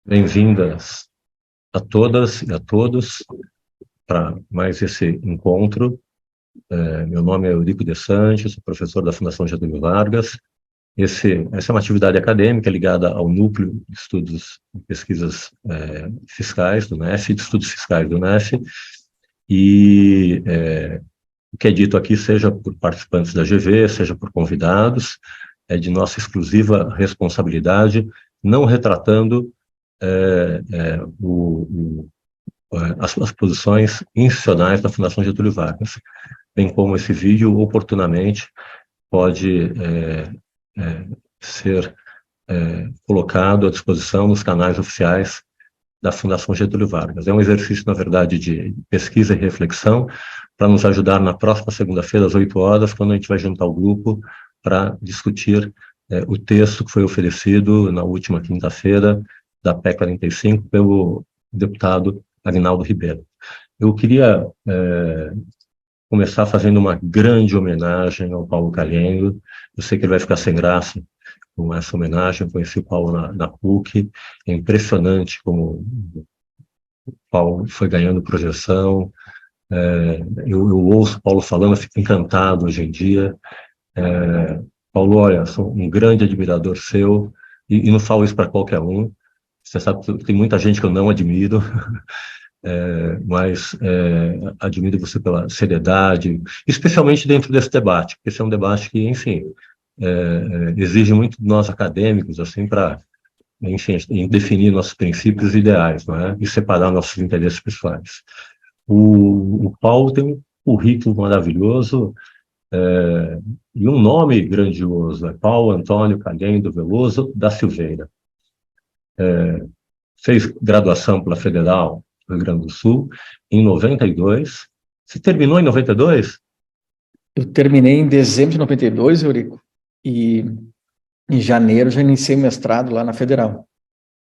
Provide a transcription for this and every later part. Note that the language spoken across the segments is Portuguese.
Bem-vindas a todas e a todos para mais esse encontro. Meu nome é Eurico de Santos, sou professor da Fundação Getúlio Vargas. Essa é uma atividade acadêmica ligada ao Núcleo de Estudos e Pesquisas Fiscais do NEF, de Estudos Fiscais do NEF, e o que é dito aqui, seja por participantes da GV, seja por convidados, é de nossa exclusiva responsabilidade, não retratando as posições institucionais da Fundação Getúlio Vargas, bem como esse vídeo, oportunamente, pode ser colocado à disposição nos canais oficiais da Fundação Getúlio Vargas. É um exercício, na verdade, de pesquisa e reflexão, para nos ajudar na próxima segunda-feira, às 8 horas, quando a gente vai juntar o grupo para discutir o texto que foi oferecido na última quinta-feira, da PEC 45, pelo deputado Aguinaldo Ribeiro. Eu queria começar fazendo uma grande homenagem ao Paulo Calhendo. Eu sei que ele vai ficar sem graça com essa homenagem. Eu conheci o Paulo na PUC. É impressionante como o Paulo foi ganhando projeção. Eu ouço o Paulo falando, eu fico encantado hoje em dia. Paulo, olha, sou um grande admirador seu, e não falo isso para qualquer um. Você sabe que tem muita gente que eu não admiro, mas admiro você pela seriedade, especialmente dentro desse debate, porque esse é um debate que, enfim, exige muito de nós acadêmicos, assim, para, enfim, definir nossos princípios e ideais, não é? E separar nossos interesses pessoais. O Paulo tem um currículo maravilhoso, e um nome grandioso, é Paulo Antônio Calhendo Veloso da Silveira. Fez graduação pela Federal do Rio Grande do Sul em 92. Você terminou em 92? Eu terminei em dezembro de 92, Eurico, e em janeiro já iniciei o mestrado lá na Federal.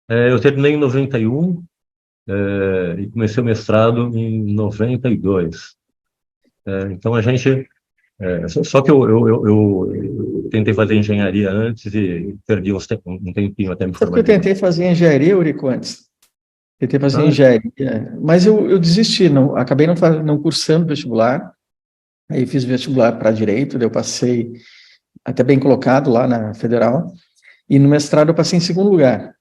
Eu terminei em 91 e comecei o mestrado em 92. Então a gente... só que eu tentei fazer engenharia antes e perdi um tempinho até me Sabe que eu formar. tentei fazer engenharia, Eurico, antes? Tentei fazer Ah, engenharia, mas eu desisti, acabei não cursando vestibular. Aí fiz vestibular para direito, daí eu passei até bem colocado lá na Federal, e no mestrado eu passei em segundo lugar.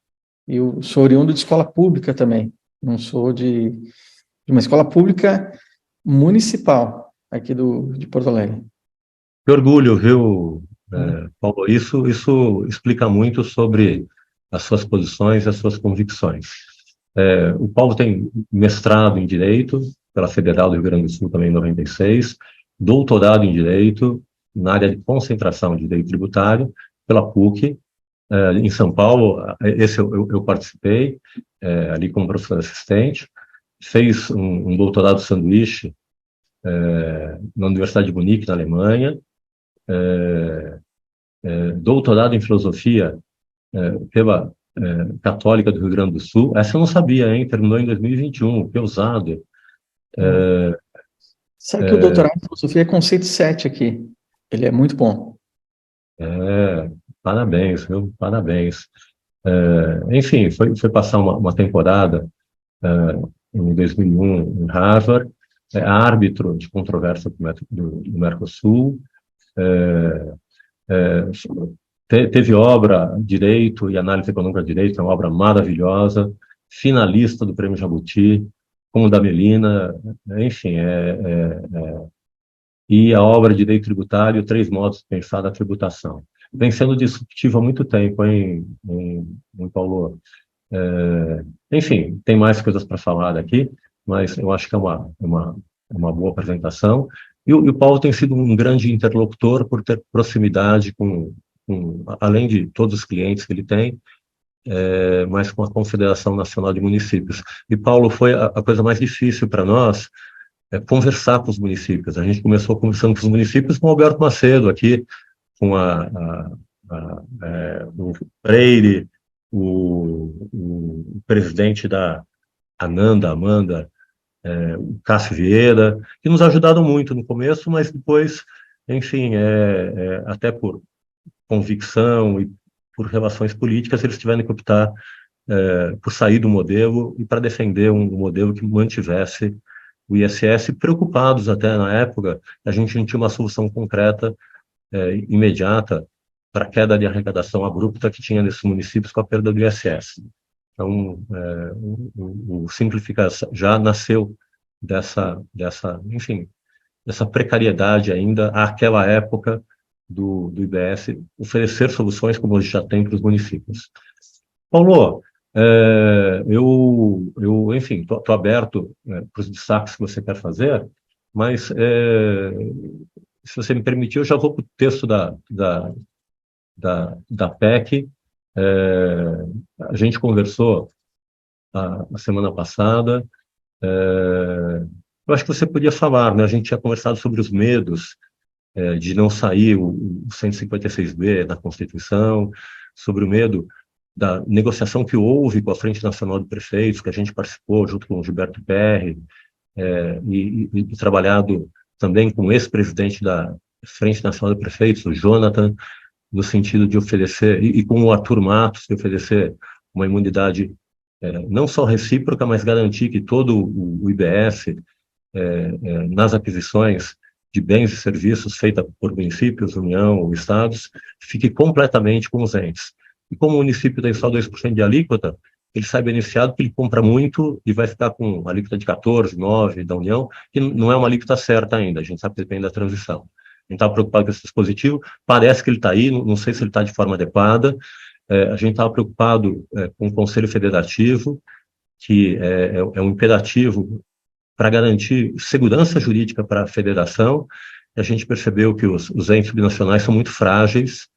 Eu sou oriundo de escola pública também, não sou de uma escola pública municipal aqui de Porto Alegre. que orgulho, viu, Paulo? Isso explica muito sobre as suas posições e as suas convicções. O Paulo tem mestrado em Direito pela Federal do Rio Grande do Sul, também em 96, doutorado em Direito na área de concentração de Direito Tributário pela PUC, em São Paulo. Esse eu participei, ali como professor assistente. Fez um doutorado sanduíche na Universidade de Munique, na Alemanha, doutorado em Filosofia pela Católica do Rio Grande do Sul. Essa eu não sabia, hein? Terminou em 2021, que ousado. Sabe que o doutorado em filosofia é conceito 7 aqui. Ele é muito bom. Parabéns, viu? Parabéns. Enfim, foi passar uma temporada em 2001 em Harvard, árbitro de controvérsia do Mercosul, teve obra Direito e Análise Econômica de Direito, é uma obra maravilhosa, finalista do Prêmio Jabuti, como da Melina, enfim, e a obra Direito Tributário, Três Modos de Pensar a Tributação. Vem sendo disruptivo há muito tempo, em Paulo. Enfim, tem mais coisas para falar aqui, mas eu acho que é uma boa apresentação. E o Paulo tem sido um grande interlocutor por ter proximidade além de todos os clientes que ele tem, mas com a Confederação Nacional de Municípios. E, Paulo, foi a coisa mais difícil para nós, conversar com os municípios. A gente começou conversando com os municípios com o Alberto Macedo aqui, com o Freire, o presidente da Amanda, o Cássio Vieira, que nos ajudaram muito no começo, mas depois, enfim, até por convicção e por relações políticas, eles tiveram que optar por sair do modelo e para defender um modelo que mantivesse o ISS, preocupados até na época, a gente não tinha uma solução concreta, imediata, para a queda de arrecadação abrupta que tinha nesses municípios com a perda do ISS. Então, o Simplifica já nasceu enfim, dessa precariedade ainda àquela época do IBS oferecer soluções como hoje já tem para os municípios. Paulo, enfim, estou aberto para os destaques que você quer fazer, mas se você me permitir, eu já vou para o texto da PEC. A gente conversou a semana passada. Eu acho que você podia falar, né? A gente tinha conversado sobre os medos de não sair o 156B da Constituição, sobre o medo da negociação que houve com a Frente Nacional de Prefeitos, que a gente participou junto com o Gilberto Perry, e trabalhado também com o ex-presidente da Frente Nacional de Prefeitos, o Jonathan, no sentido de oferecer, e com o Arthur Matos, de oferecer uma imunidade não só recíproca, mas garantir que todo o IBS, nas aquisições de bens e serviços feitas por municípios, União ou Estados, fique completamente com os entes. E como o município tem só 2% de alíquota, ele sai beneficiado porque ele compra muito e vai ficar com alíquota de 14%, 9% da União, que não é uma alíquota certa ainda, a gente sabe que depende da transição. A gente estava preocupado com esse dispositivo, parece que ele está aí, não sei se ele está de forma adequada. A gente estava preocupado com o Conselho Federativo, que é um imperativo para garantir segurança jurídica para a federação. A gente percebeu que os entes subnacionais são muito frágeis,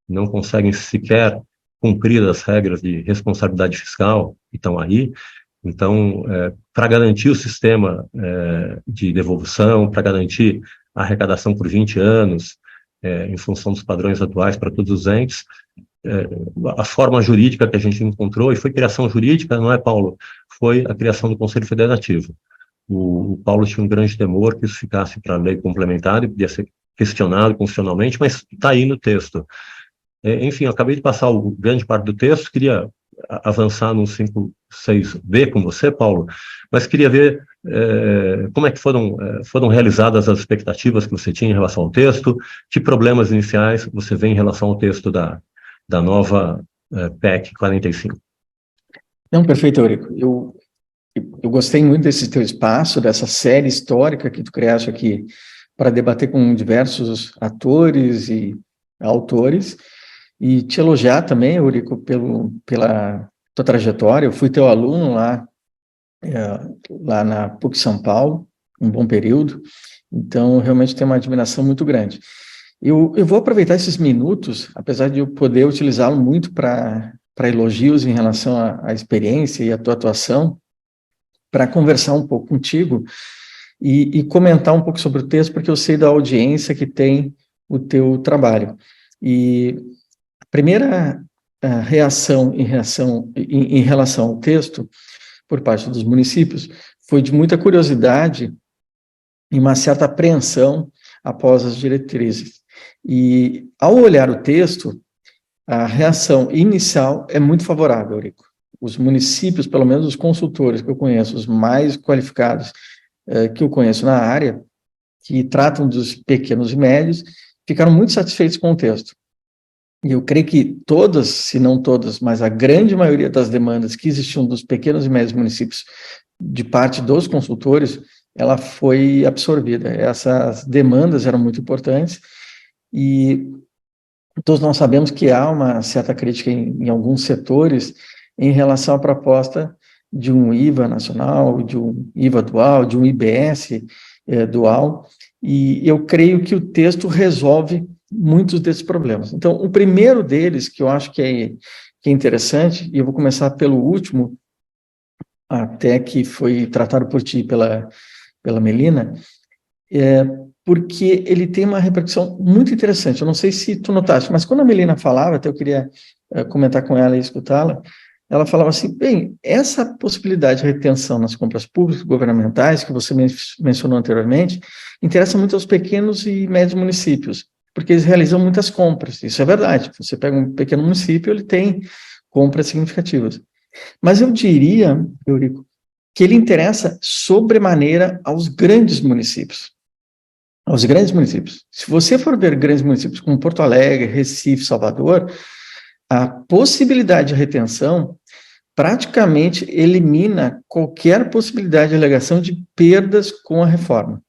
não conseguem sequer cumprir as regras de responsabilidade fiscal que estão aí. Então, para garantir o sistema de devolução, para garantir a arrecadação por 20 anos, em função dos padrões atuais para todos os entes, a forma jurídica que a gente encontrou, e foi criação jurídica, não é, Paulo? Foi a criação do Conselho Federativo. O Paulo tinha um grande temor que isso ficasse para a lei complementar e podia ser questionado constitucionalmente, mas está aí no texto. Enfim, eu acabei de passar grande parte do texto, queria avançar no 56B com você, Paulo, mas queria ver como é que foram realizadas as expectativas que você tinha em relação ao texto, que problemas iniciais você vê em relação ao texto da nova PEC 45. Não, perfeito, Eurico. Eu gostei muito desse teu espaço, dessa série histórica que tu criaste aqui para debater com diversos atores e autores, e te elogiar também, Eurico, pela tua trajetória. Eu fui teu aluno lá na PUC São Paulo, um bom período, então realmente tenho uma admiração muito grande. Eu vou aproveitar esses minutos, apesar de eu poder utilizá-lo muito para elogios em relação à experiência e à tua atuação, para conversar um pouco contigo e comentar um pouco sobre o texto, porque eu sei da audiência que tem o teu trabalho. E a primeira reação em relação ao texto, por parte dos municípios, foi de muita curiosidade e uma certa apreensão após as diretrizes. E, ao olhar o texto, a reação inicial é muito favorável, Eurico. Os municípios, pelo menos os consultores que eu conheço, os mais qualificados que eu conheço na área, que tratam dos pequenos e médios, ficaram muito satisfeitos com o texto. E eu creio que todas, se não todas, mas a grande maioria das demandas que existiam dos pequenos e médios municípios, de parte dos consultores, ela foi absorvida. Essas demandas eram muito importantes e todos nós sabemos que há uma certa crítica em alguns setores em relação à proposta de um IVA nacional, de um IVA dual, de um IBS dual, e eu creio que o texto resolve muitos desses problemas. Então, o primeiro deles, que eu acho que é interessante, e eu vou começar pelo último, até que foi tratado por ti, pela Melina, porque ele tem uma repercussão muito interessante. Eu não sei se tu notaste, mas quando a Melina falava, até eu queria comentar com ela e escutá-la, ela falava assim, bem, essa possibilidade de retenção nas compras públicas governamentais, que você mencionou anteriormente, interessa muito aos pequenos e médios municípios, porque eles realizam muitas compras. Isso é verdade. Você pega um pequeno município, ele tem compras significativas. Mas eu diria, Eurico, que ele interessa sobremaneira aos grandes municípios. Aos grandes municípios. Se você for ver grandes municípios como Porto Alegre, Recife, Salvador, a possibilidade de retenção praticamente elimina qualquer possibilidade de alegação de perdas com a reforma.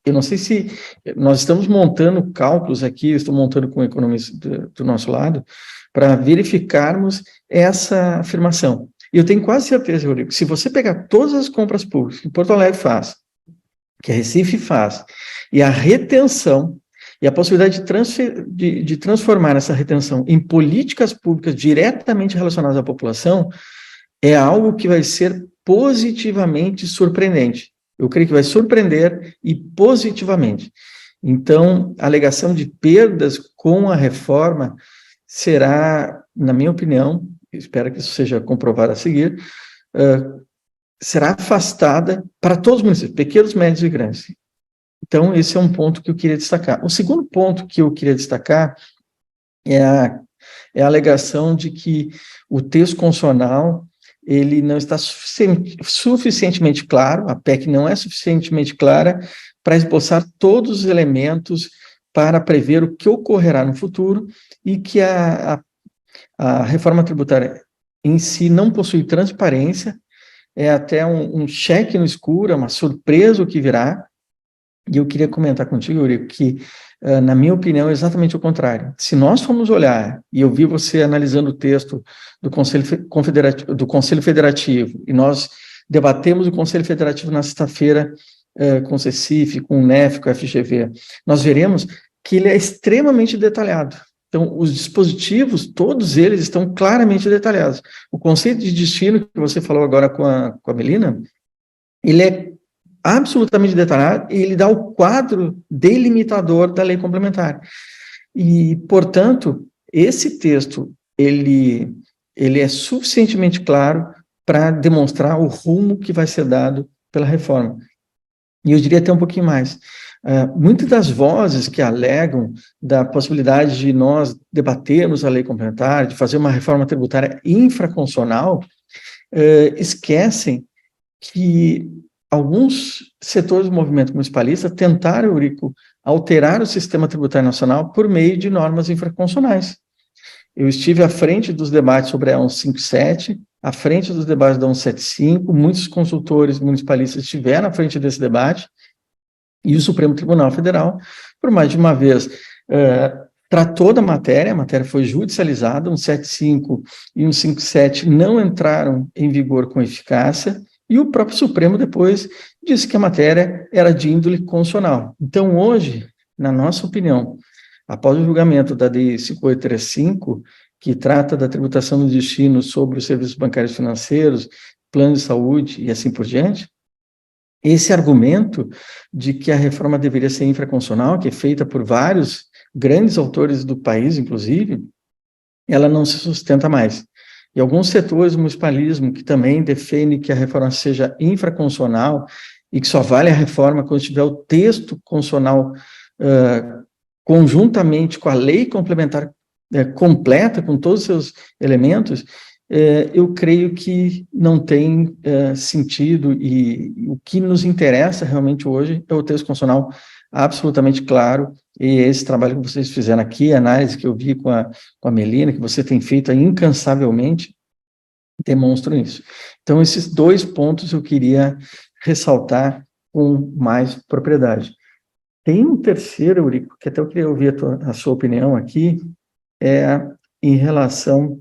Eu não sei se nós estamos montando cálculos aqui, eu estou montando com o economista do nosso lado, para verificarmos essa afirmação. E eu tenho quase certeza, Rodrigo, se você pegar todas as compras públicas que Porto Alegre faz, que a Recife faz, e a retenção, e a possibilidade de transformar essa retenção em políticas públicas diretamente relacionadas à população, é algo que vai ser positivamente surpreendente. Eu creio que vai surpreender e positivamente. Então, a alegação de perdas com a reforma será, na minha opinião, espero que isso seja comprovado a seguir, será afastada para todos os municípios, pequenos, médios e grandes. Então, esse é um ponto que eu queria destacar. O segundo ponto que eu queria destacar é a alegação de que o texto constitucional ele não está suficientemente claro, a PEC não é suficientemente clara para esboçar todos os elementos para prever o que ocorrerá no futuro e que a reforma tributária em si não possui transparência, é até um cheque no escuro, é uma surpresa o que virá. E eu queria comentar contigo, Eurico, que, na minha opinião, é exatamente o contrário. Se nós formos olhar, e eu vi você analisando o texto do Conselho Federativo, e nós debatemos o Conselho Federativo na sexta-feira com o CECIF, com o NEF, com o FGV, nós veremos que ele é extremamente detalhado. Então, os dispositivos, todos eles estão claramente detalhados. O conceito de destino, que você falou agora com a Melina, ele é absolutamente detalhado e ele dá o quadro delimitador da lei complementar. E, portanto, esse texto, ele é suficientemente claro para demonstrar o rumo que vai ser dado pela reforma. E eu diria até um pouquinho mais. Muitas das vozes que alegam da possibilidade de nós debatermos a lei complementar, de fazer uma reforma tributária infraconstitucional, esquecem que alguns setores do movimento municipalista tentaram, Eurico, alterar o sistema tributário nacional por meio de normas infraconstitucionais. Eu estive à frente dos debates sobre a 157, à frente dos debates da 175, muitos consultores municipalistas estiveram à frente desse debate, e o Supremo Tribunal Federal, por mais de uma vez, tratou da matéria, a matéria foi judicializada, 175 e 157 não entraram em vigor com eficácia, e o próprio Supremo depois disse que a matéria era de índole constitucional. Então, hoje, na nossa opinião, após o julgamento da DI 5835, que trata da tributação do destino sobre os serviços bancários financeiros, plano de saúde e assim por diante, esse argumento de que a reforma deveria ser infraconstitucional, que é feita por vários grandes autores do país, inclusive, ela não se sustenta mais. E alguns setores do municipalismo que também defendem que a reforma seja infraconstitucional e que só vale a reforma quando tiver o texto constitucional conjuntamente com a lei complementar completa, com todos os seus elementos, eu creio que não tem sentido, e o que nos interessa realmente hoje é o texto constitucional absolutamente claro, e esse trabalho que vocês fizeram aqui, a análise que eu vi com a Melina, que você tem feito incansavelmente, demonstram isso. Então, esses dois pontos eu queria ressaltar com mais propriedade. Tem um terceiro, Eurico, que até eu queria ouvir a sua opinião aqui, em relação,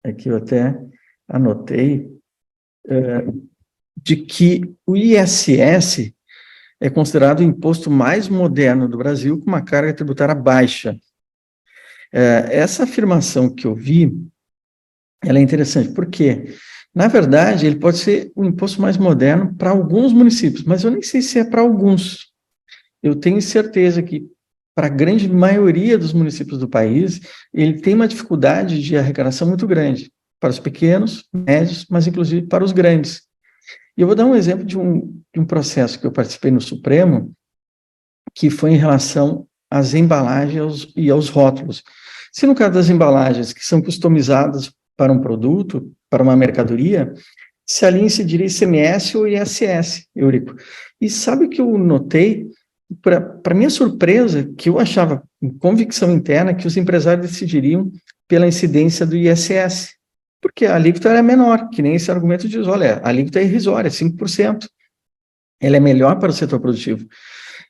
aqui eu até anotei, de que o ISS é considerado o imposto mais moderno do Brasil, com uma carga tributária baixa. Essa afirmação que eu vi, ela é interessante, porque, na verdade, ele pode ser o imposto mais moderno para alguns municípios, mas eu nem sei se é para alguns. Eu tenho certeza que, para a grande maioria dos municípios do país, ele tem uma dificuldade de arrecadação muito grande, para os pequenos, médios, mas inclusive para os grandes. E eu vou dar um exemplo de um processo que eu participei no Supremo, que foi em relação às embalagens e aos rótulos. Se no caso das embalagens, que são customizadas para um produto, para uma mercadoria, se ali incidiria ICMS ou ISS, Eurico. E sabe o que eu notei? Para minha surpresa, que eu achava, com convicção interna, que os empresários decidiriam pela incidência do ISS, porque a alíquota era menor, que nem esse argumento diz, olha, a alíquota é irrisória, 5%. Ela é melhor para o setor produtivo.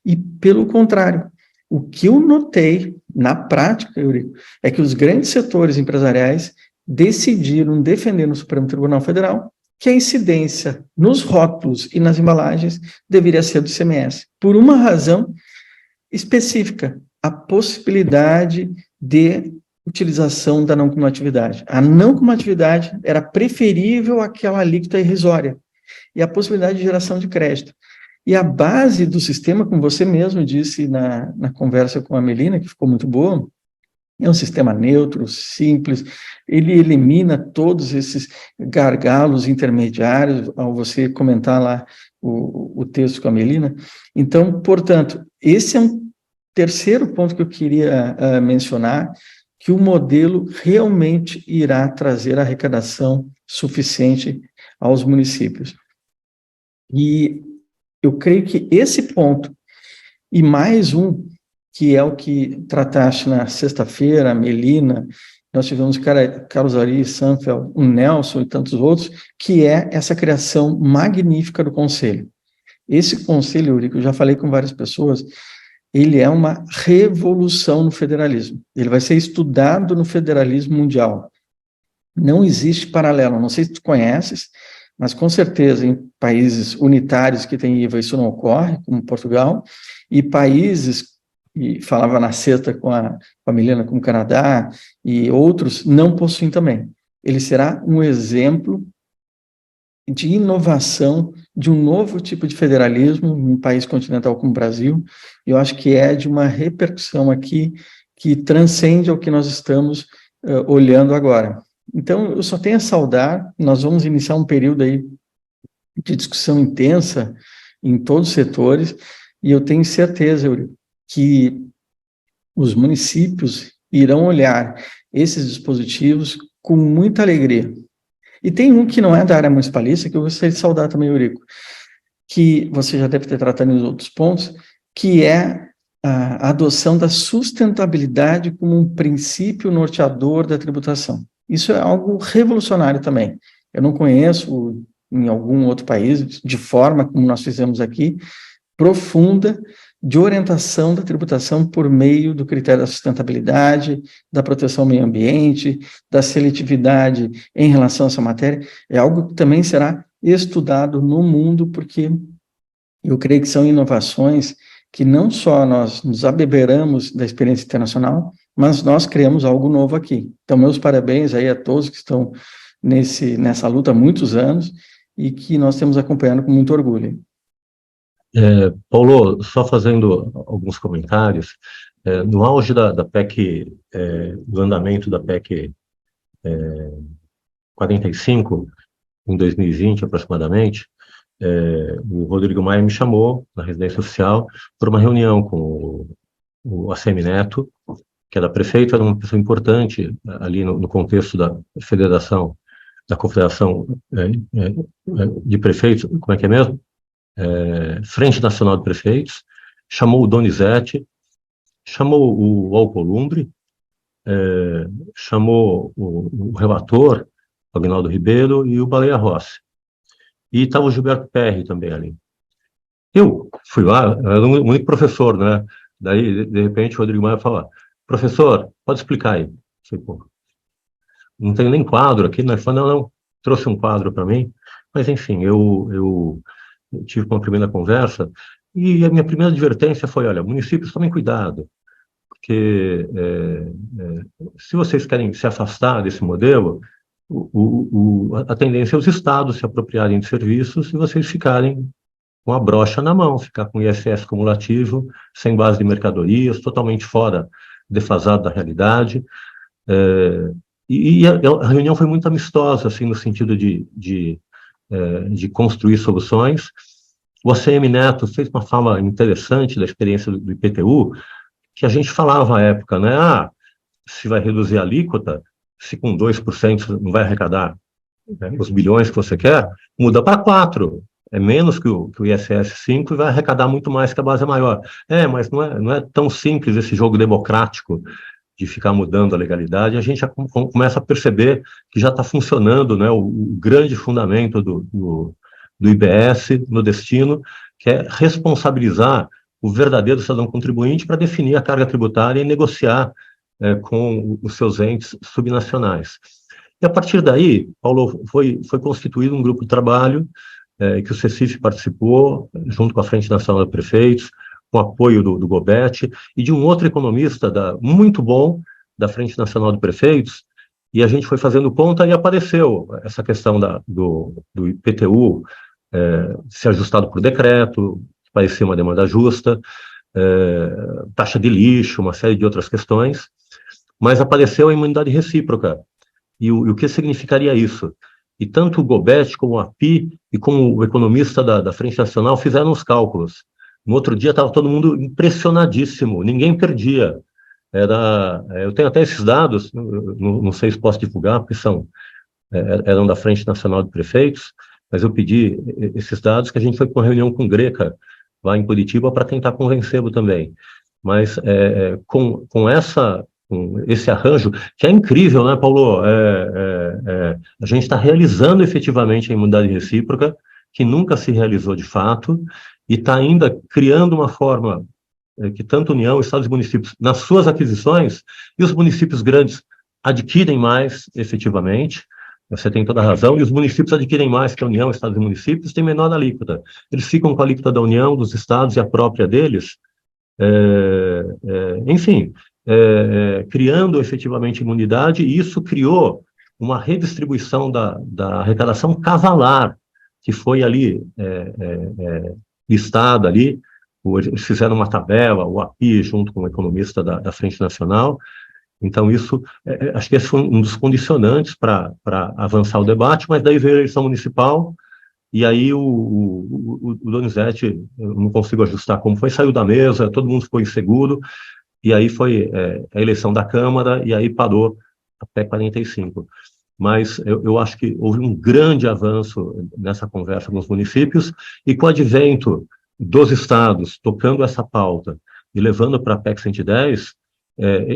E, pelo contrário, o que eu notei na prática, Eurico, é que os grandes setores empresariais decidiram defender no Supremo Tribunal Federal que a incidência nos rótulos e nas embalagens deveria ser do ICMS, por uma razão específica, a possibilidade de utilização da não cumulatividade. A não cumulatividade era preferível àquela alíquota irrisória e a possibilidade de geração de crédito. E a base do sistema, como você mesmo disse na conversa com a Melina, que ficou muito boa, é um sistema neutro, simples, ele elimina todos esses gargalos intermediários, ao você comentar lá o texto com a Melina. Então, portanto, esse é um terceiro ponto que eu queria mencionar, que o modelo realmente irá trazer arrecadação suficiente aos municípios. E eu creio que esse ponto, e mais um, que é o que trataste na sexta-feira, a Melina, nós tivemos Carlos Ari, Sanfel, o Nelson e tantos outros, que é essa criação magnífica do Conselho. Esse Conselho, Eurico, eu já falei com várias pessoas, ele é uma revolução no federalismo. Ele vai ser estudado no federalismo mundial. Não existe paralelo, não sei se tu conheces, mas com certeza em países unitários que têm IVA isso não ocorre, como Portugal, e países, e falava na sexta com a Milena, como o Canadá, e outros, não possuem também. Ele será um exemplo de inovação, de um novo tipo de federalismo em um país continental como o Brasil, e eu acho que é de uma repercussão aqui que transcende ao que nós estamos olhando agora. Então, eu só tenho a saudar, nós vamos iniciar um período aí de discussão intensa em todos os setores, e eu tenho certeza, Eurico, que os municípios irão olhar esses dispositivos com muita alegria. E tem um que não é da área municipalista, que eu gostaria de saudar também, Eurico, que você já deve ter tratado em outros pontos, que é a adoção da sustentabilidade como um princípio norteador da tributação. Isso é algo revolucionário também. Eu não conheço em algum outro país, de forma como nós fizemos aqui, profunda, de orientação da tributação por meio do critério da sustentabilidade, da proteção ao meio ambiente, da seletividade em relação a essa matéria. É algo que também será estudado no mundo, porque eu creio que são inovações que não só nós nos abeberamos da experiência internacional, mas nós criamos algo novo aqui. Então, meus parabéns aí a todos que estão nessa luta há muitos anos e que nós temos acompanhado com muito orgulho. Paulo, só fazendo alguns comentários, no auge da PEC, do andamento da PEC 45, em 2020 aproximadamente, o Rodrigo Maia me chamou na residência oficial para uma reunião com o ACM Neto, que era prefeito, era uma pessoa importante ali no contexto da federação, da confederação de prefeitos, como é que é mesmo? Frente Nacional de Prefeitos, chamou o Donizete, chamou o Alcolumbre, chamou o relator, o Agnaldo Ribeiro, e o Baleia Rossi. E estava o Gilberto Perry também ali. Eu fui lá, eu era o único professor, né? Daí, de repente, o Rodrigo Maia falou: professor, pode explicar aí. Eu falei, pô, não tem nem quadro aqui, né? Ele falou, não, trouxe um quadro para mim. Mas, enfim, eu tive uma primeira conversa e a minha primeira advertência foi, olha, municípios, tomem cuidado, porque se vocês querem se afastar desse modelo, a tendência é os estados se apropriarem de serviços e vocês ficarem com a brocha na mão, ficar com ISS cumulativo, sem base de mercadorias, totalmente fora, defasado da realidade. E a reunião foi muito amistosa, assim, no sentido de construir soluções. O ACM Neto fez uma fala interessante da experiência do IPTU, que a gente falava à época, né? Se vai reduzir a alíquota, se com 2% não vai arrecadar né, os bilhões que você quer, muda para 4. É menos que o ISS 5 e vai arrecadar muito mais que a base é maior. Mas não é tão simples esse jogo democrático de ficar mudando a legalidade. A gente já começa a perceber que já está funcionando, né, o grande fundamento do IBS no destino, que é responsabilizar o verdadeiro cidadão contribuinte para definir a carga tributária e negociar com os seus entes subnacionais. E a partir daí, Paulo, foi constituído um grupo de trabalho que o CECIF participou, junto com a Frente Nacional de Prefeitos, com apoio do Gobet e de um outro economista muito bom da Frente Nacional de Prefeitos, e a gente foi fazendo conta e apareceu essa questão do IPTU ser ajustado por decreto, que parecia uma demanda justa, taxa de lixo, uma série de outras questões, mas apareceu a imunidade recíproca. E o que significaria isso? E tanto o Gobet, como a API, e como o economista da Frente Nacional fizeram os cálculos. No outro dia estava todo mundo impressionadíssimo, ninguém perdia. Eu tenho até esses dados, não sei se posso divulgar, porque eram da Frente Nacional de Prefeitos, mas eu pedi esses dados, que a gente foi para uma reunião com o Greca, lá em Curitiba, para tentar convencê-lo também. Mas com esse arranjo, que é incrível, né, Paulo? A gente está realizando efetivamente a imunidade recíproca, que nunca se realizou de fato, e está ainda criando uma forma que tanto a União, Estados e municípios, nas suas aquisições, e os municípios grandes adquirem mais efetivamente, você tem toda a razão, e os municípios adquirem mais que a União, Estados e municípios, têm menor alíquota. Eles ficam com a alíquota da União, dos estados e a própria deles, enfim, criando efetivamente imunidade, e isso criou uma redistribuição da arrecadação cavalar, que foi ali listada ali. Eles fizeram uma tabela, o API, junto com o economista da Frente Nacional. Então, isso, acho que esse foi um dos condicionantes para avançar o debate, mas daí veio a eleição municipal, e aí o Donizete, eu não consigo ajustar como foi, saiu da mesa, todo mundo ficou inseguro, e aí foi a eleição da Câmara, e aí parou a PEC 45. Mas eu acho que houve um grande avanço nessa conversa com os municípios, e com o advento dos estados tocando essa pauta e levando para a PEC 110,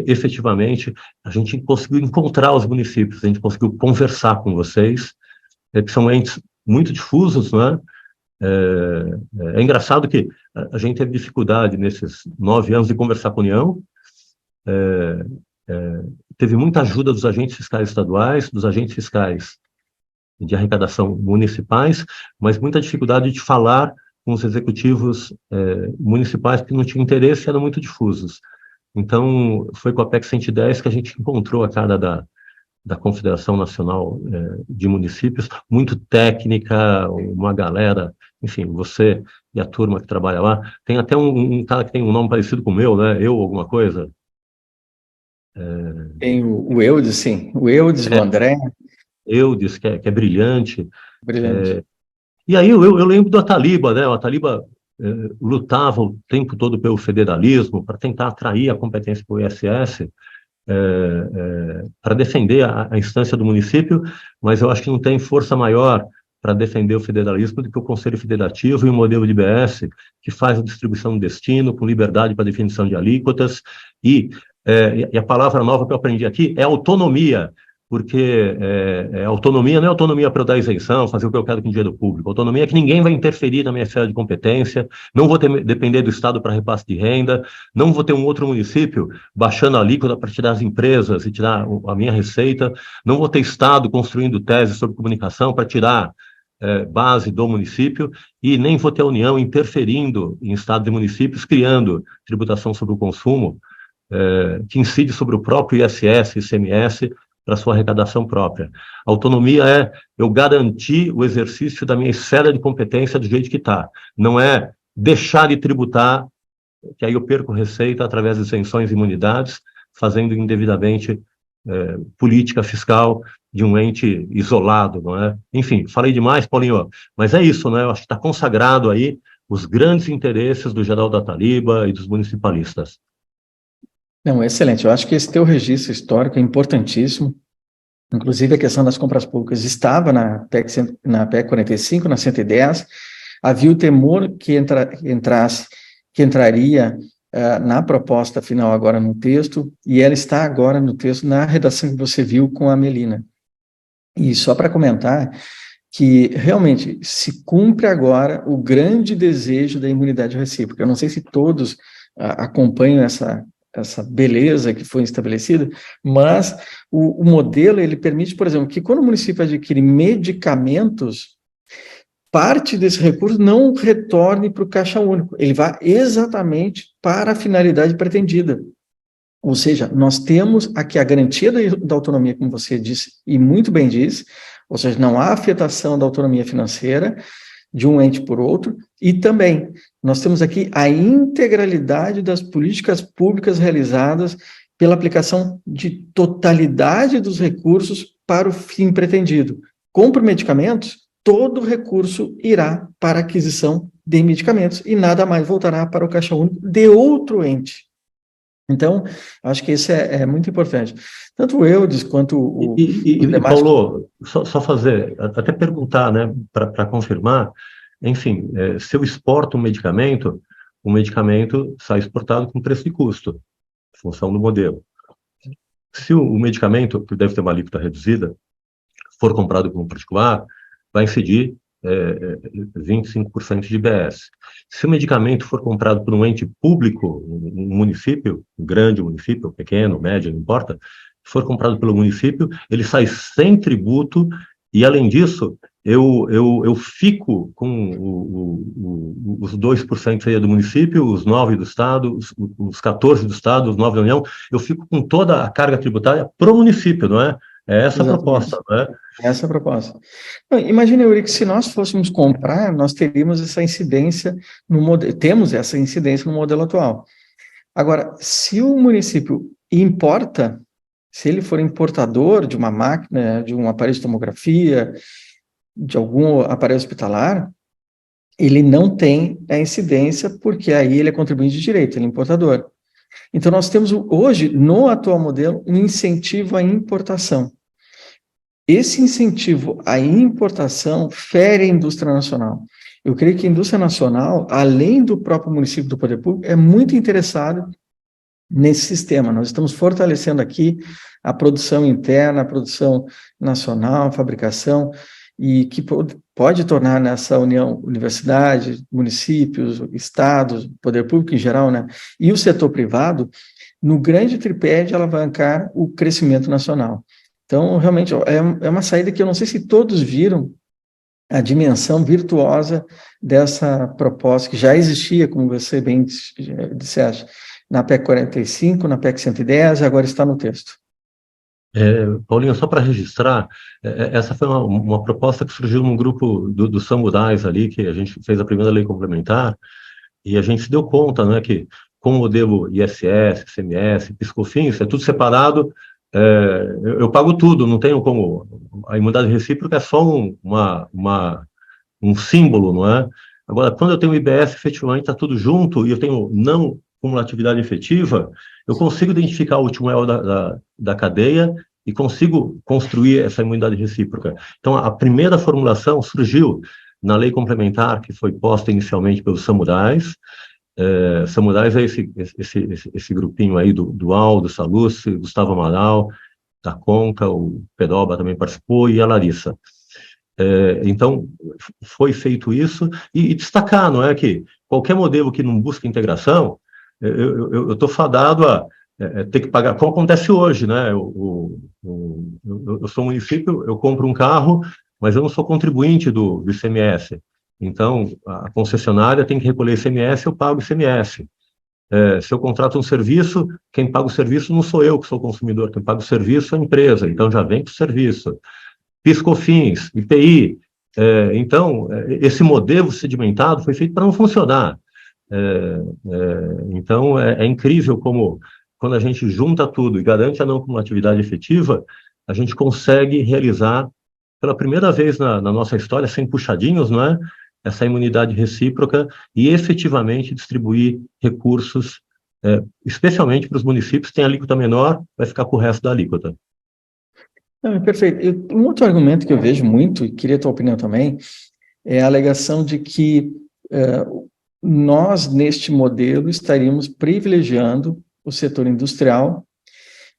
efetivamente, a gente conseguiu encontrar os municípios, a gente conseguiu conversar com vocês, que são entes muito difusos, né? É engraçado que a gente teve dificuldade nesses 9 anos de conversar com a União, teve muita ajuda dos agentes fiscais estaduais, dos agentes fiscais de arrecadação municipais, mas muita dificuldade de falar com os executivos municipais, que não tinham interesse e eram muito difusos. Então, foi com a PEC 110 que a gente encontrou a cara da Confederação Nacional de Municípios, muito técnica, uma galera, enfim, você e a turma que trabalha lá. Tem até um cara que tem um nome parecido com o meu, né? Alguma coisa. Tem o Eudes, sim. O Eudes, o André. Eudes, que é brilhante. Brilhante. E aí eu lembro do Ataliba, né? O Ataliba lutava o tempo todo pelo federalismo, para tentar atrair a competência para o ISS, para defender a instância do município, mas eu acho que não tem força maior para defender o federalismo do que o Conselho Federativo e o modelo de IBS, que faz a distribuição do destino, com liberdade para definição de alíquotas, e a palavra nova que eu aprendi aqui é autonomia, porque autonomia não é autonomia para eu dar isenção, fazer o que eu quero com o dinheiro público. Autonomia é que ninguém vai interferir na minha esfera de competência, não vou depender do Estado para repasse de renda, não vou ter um outro município baixando a alíquota para tirar as empresas e tirar a minha receita, não vou ter Estado construindo teses sobre comunicação para tirar base do município, e nem vou ter a União interferindo em Estados e municípios, criando tributação sobre o consumo, que incide sobre o próprio ISS e ICMS, para sua arrecadação própria. Autonomia é eu garantir o exercício da minha esfera de competência do jeito que está. Não é deixar de tributar, que aí eu perco receita através de isenções e imunidades, fazendo indevidamente política fiscal de um ente isolado, não é? Enfim, falei demais, Paulinho, mas é isso, né? Eu acho que está consagrado aí os grandes interesses do Geraldo da Ataliba e dos municipalistas. Não, excelente. Eu acho que esse teu registro histórico é importantíssimo. Inclusive, a questão das compras públicas estava na PEC 45, na 110. Havia o temor que entraria na proposta final agora no texto, e ela está agora no texto, na redação que você viu com a Melina. E só para comentar que realmente se cumpre agora o grande desejo da imunidade recíproca. Eu não sei se todos acompanham essa beleza que foi estabelecida, mas o modelo, ele permite, por exemplo, que quando o município adquire medicamentos, parte desse recurso não retorne para o caixa único, ele vai exatamente para a finalidade pretendida. Ou seja, nós temos aqui a garantia da autonomia, como você disse, e muito bem disse, ou seja, não há afetação da autonomia financeira de um ente por outro, e também nós temos aqui a integralidade das políticas públicas realizadas pela aplicação de totalidade dos recursos para o fim pretendido. Compra medicamentos, todo recurso irá para a aquisição de medicamentos e nada mais voltará para o caixa único de outro ente. Então, acho que isso é muito importante. Tanto o Eudes quanto o demais... Paulo, só fazer, até perguntar, né, para confirmar, enfim, se eu exporto um medicamento, o medicamento sai exportado com preço de custo, em função do modelo. Se o medicamento, que deve ter uma alíquota reduzida, for comprado por um particular, vai incidir 25% de IBS. Se o medicamento for comprado por um ente público, um município, um grande município, pequeno, médio, não importa, se for comprado pelo município, ele sai sem tributo e, além disso, eu fico com os 2% aí do município, os 9% do Estado, os 14% do Estado, os 9% da União, eu fico com toda a carga tributária para o município, não é? É essa a proposta, não é? Essa é a proposta. Imagina, Eurico, se nós fôssemos comprar, nós teríamos essa incidência no modelo, temos essa incidência no modelo atual. Agora, se o município importa, se ele for importador de uma máquina, de um aparelho de tomografia, de algum aparelho hospitalar, ele não tem a incidência, porque aí ele é contribuinte de direito, ele é importador. Então, nós temos hoje, no atual modelo, um incentivo à importação. Esse incentivo à importação fere a indústria nacional. Eu creio que a indústria nacional, além do próprio município do poder público, é muito interessada nesse sistema. Nós estamos fortalecendo aqui a produção interna, a produção nacional, a fabricação, e que pode tornar nessa união universidade, municípios, estados, poder público em geral, né, e o setor privado, no grande tripé de alavancar o crescimento nacional. Então, realmente, é uma saída que eu não sei se todos viram a dimensão virtuosa dessa proposta, que já existia, como você bem disseste, na PEC 45, na PEC 110, e agora está no texto. Paulinho, só para registrar, essa foi uma proposta que surgiu num grupo do Samurais ali, que a gente fez a primeira lei complementar, e a gente se deu conta, né, que com o modelo ISS, CMS, PIS/COFINS, é tudo separado, eu pago tudo, não tenho como... A imunidade recíproca é só um símbolo, não é? Agora, quando eu tenho IBS, efetivamente está tudo junto, e eu tenho não cumulatividade efetiva, eu consigo identificar o último elo da cadeia e consigo construir essa imunidade recíproca. Então, a primeira formulação surgiu na lei complementar, que foi posta inicialmente pelos Samurais. Samurais é esse grupinho aí do Aldo, Salucci, Gustavo Amaral, da Conca, o Pedoba também participou, e a Larissa. Então, foi feito isso, e destacar, não é, que qualquer modelo que não busca integração, eu estou fadado a ter que pagar, como acontece hoje, né? Eu sou um município, eu compro um carro, mas eu não sou contribuinte do ICMS. Então, a concessionária tem que recolher ICMS, eu pago ICMS. Se eu contrato um serviço, quem paga o serviço não sou eu que sou consumidor, quem paga o serviço é a empresa, então já vem para o serviço. PIS/COFINS, IPI. Então, esse modelo sedimentado foi feito para não funcionar. Então, é incrível como, quando a gente junta tudo e garante a não cumulatividade efetiva, a gente consegue realizar, pela primeira vez na nossa história, sem puxadinhos, não é? Essa imunidade recíproca e efetivamente distribuir recursos, especialmente para os municípios que têm alíquota menor, vai ficar com o resto da alíquota. Não, perfeito. Um outro argumento que eu vejo muito, e queria a tua opinião também, é a alegação de que nós, neste modelo, estaríamos privilegiando o setor industrial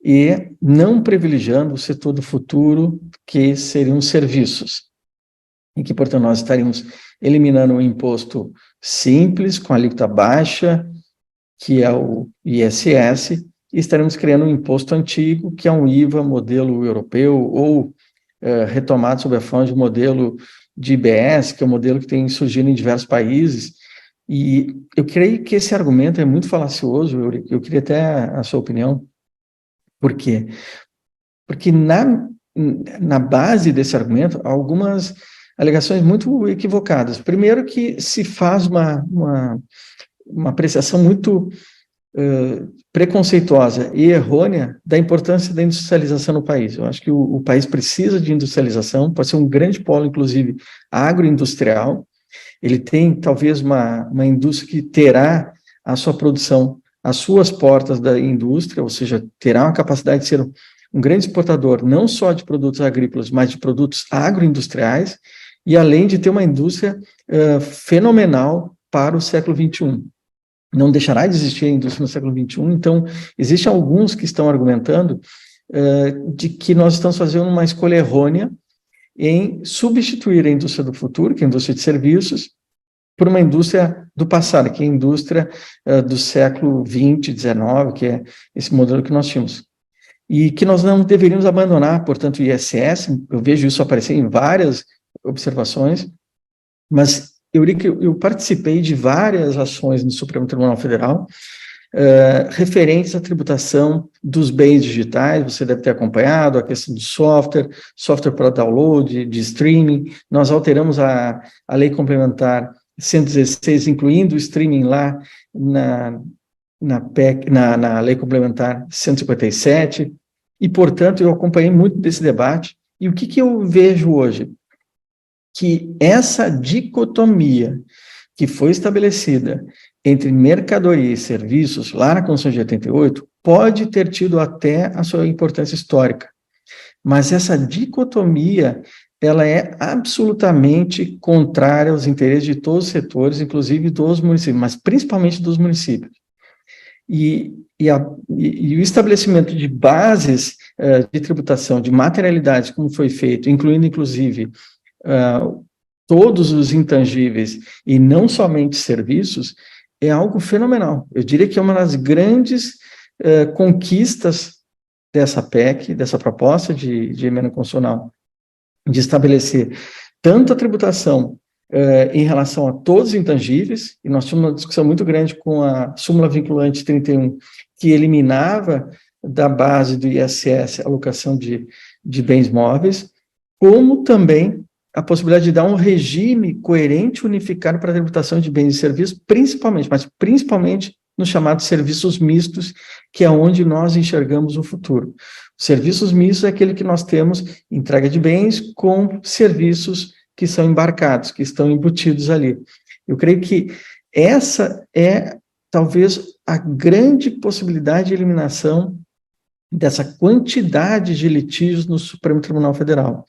e não privilegiando o setor do futuro, que seriam os serviços, em que, portanto, nós estaríamos eliminando um imposto simples, com alíquota baixa, que é o ISS, e estaremos criando um imposto antigo, que é um IVA modelo europeu, ou retomado sob a forma de modelo de IBS, que é um modelo que tem surgido em diversos países. E eu creio que esse argumento é muito falacioso, eu queria até a sua opinião. Por quê? Porque na base desse argumento, há algumas alegações muito equivocadas. Primeiro que se faz uma apreciação muito preconceituosa e errônea da importância da industrialização no país. Eu acho que o país precisa de industrialização, pode ser um grande polo, inclusive, agroindustrial. Ele tem, talvez, uma indústria que terá a sua produção às suas portas da indústria, ou seja, terá uma capacidade de ser um grande exportador, não só de produtos agrícolas, mas de produtos agroindustriais, e além de ter uma indústria fenomenal para o século XXI. Não deixará de existir a indústria no século XXI, então, existem alguns que estão argumentando de que nós estamos fazendo uma escolha errônea em substituir a indústria do futuro, que é a indústria de serviços, por uma indústria do passado, que é a indústria do século XX, XIX, que é esse modelo que nós tínhamos. E que nós não deveríamos abandonar, portanto, o ISS, eu vejo isso aparecer em várias observações, mas eu participei de várias ações no Supremo Tribunal Federal, referentes à tributação dos bens digitais. Você deve ter acompanhado a questão do software para download, de streaming. Nós alteramos a lei complementar 116, incluindo o streaming lá na lei complementar 157, e, portanto, eu acompanhei muito desse debate. E o que eu vejo hoje? Que essa dicotomia que foi estabelecida entre mercadoria e serviços, lá na Constituição de 88, pode ter tido até a sua importância histórica. Mas essa dicotomia, ela é absolutamente contrária aos interesses de todos os setores, inclusive dos municípios, mas principalmente dos municípios. E o estabelecimento de bases de tributação, de materialidades, como foi feito, incluindo, inclusive, todos os intangíveis e não somente serviços, é algo fenomenal. Eu diria que é uma das grandes conquistas dessa PEC, dessa proposta de emenda constitucional, de estabelecer tanto a tributação em relação a todos os intangíveis, e nós tivemos uma discussão muito grande com a súmula vinculante 31, que eliminava da base do ISS a alocação de bens móveis, como também a possibilidade de dar um regime coerente e unificado para a tributação de bens e serviços, principalmente nos chamados serviços mistos, que é onde nós enxergamos o futuro. Os serviços mistos é aquele que nós temos entrega de bens com serviços que são embarcados, que estão embutidos ali. Eu creio que essa é, talvez, a grande possibilidade de eliminação dessa quantidade de litígios no Supremo Tribunal Federal.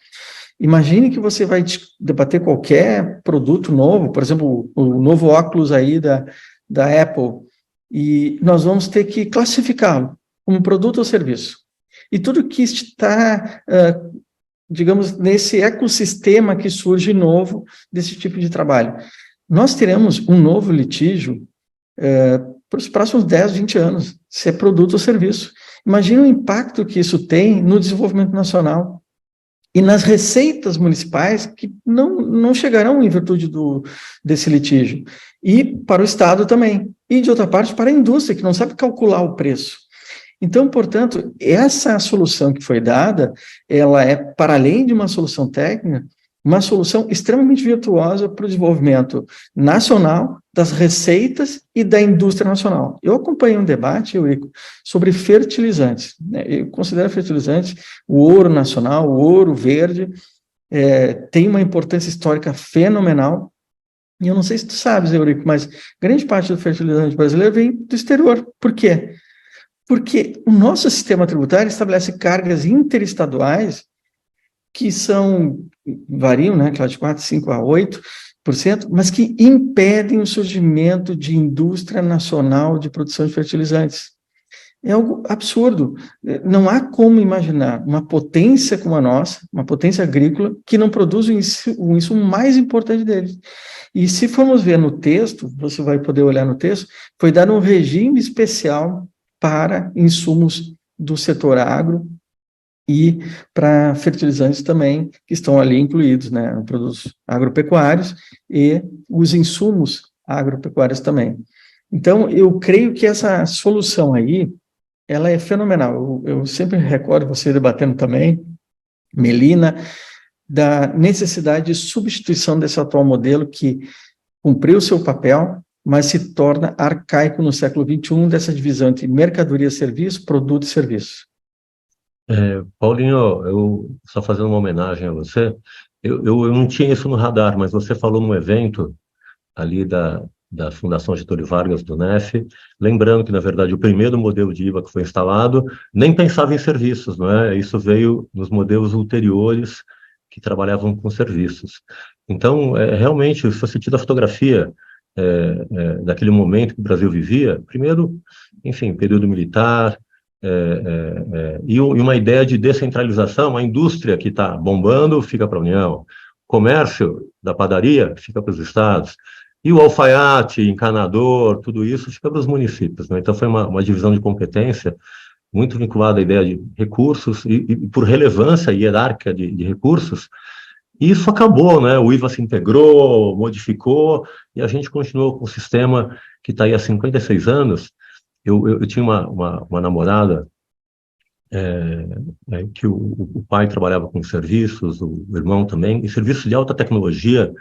Imagine que você vai debater qualquer produto novo, por exemplo, o novo óculos aí da Apple, e nós vamos ter que classificá-lo como produto ou serviço. E tudo que está, digamos, nesse ecossistema que surge novo desse tipo de trabalho. Nós teremos um novo litígio para os próximos 10, 20 anos, se é produto ou serviço. Imagine o impacto que isso tem no desenvolvimento nacional e nas receitas municipais, que não chegarão em virtude desse litígio. E para o Estado também. E, de outra parte, para a indústria, que não sabe calcular o preço. Então, portanto, essa solução que foi dada, ela é, para além de uma solução técnica, uma solução extremamente virtuosa para o desenvolvimento nacional, das receitas e da indústria nacional. Eu acompanhei um debate, Eurico, sobre fertilizantes. Eu considero fertilizantes o ouro nacional, o ouro verde, tem uma importância histórica fenomenal. E eu não sei se tu sabes, Eurico, mas grande parte do fertilizante brasileiro vem do exterior. Por quê? Porque o nosso sistema tributário estabelece cargas interestaduais que variam, né, claro, de 4, 5 a 8%, mas que impedem o surgimento de indústria nacional de produção de fertilizantes. É algo absurdo. Não há como imaginar uma potência como a nossa, uma potência agrícola, que não produz o insumo mais importante deles. E se formos ver no texto, você vai poder olhar no texto, foi dado um regime especial para insumos do setor agro e para fertilizantes também, que estão ali incluídos, né, produtos agropecuários e os insumos agropecuários também. Então, eu creio que essa solução aí, ela é fenomenal. Eu sempre recordo você debatendo também, Melina, da necessidade de substituição desse atual modelo que cumpriu o seu papel, mas se torna arcaico no século XXI, dessa divisão entre mercadoria, serviço, produto e serviço. Paulinho, eu só fazendo uma homenagem a você, eu não tinha isso no radar, mas você falou num evento ali da Fundação Getúlio Vargas, do NEF, lembrando que, na verdade, o primeiro modelo de IVA que foi instalado nem pensava em serviços, não é? Isso veio nos modelos ulteriores que trabalhavam com serviços. Então, realmente, se você tira a fotografia daquele momento que o Brasil vivia, primeiro, enfim, período militar, e uma ideia de descentralização, a indústria que está bombando fica para a União, comércio da padaria fica para os estados, e o alfaiate, encanador, tudo isso fica para os municípios, né? Então foi uma divisão de competência muito vinculada à ideia de recursos e por relevância hierárquica de recursos, e isso acabou, né? O IVA se integrou, modificou, e a gente continuou com o sistema que está aí há 56 anos. Eu tinha uma namorada que o pai trabalhava com serviços, o irmão também, e serviços de alta tecnologia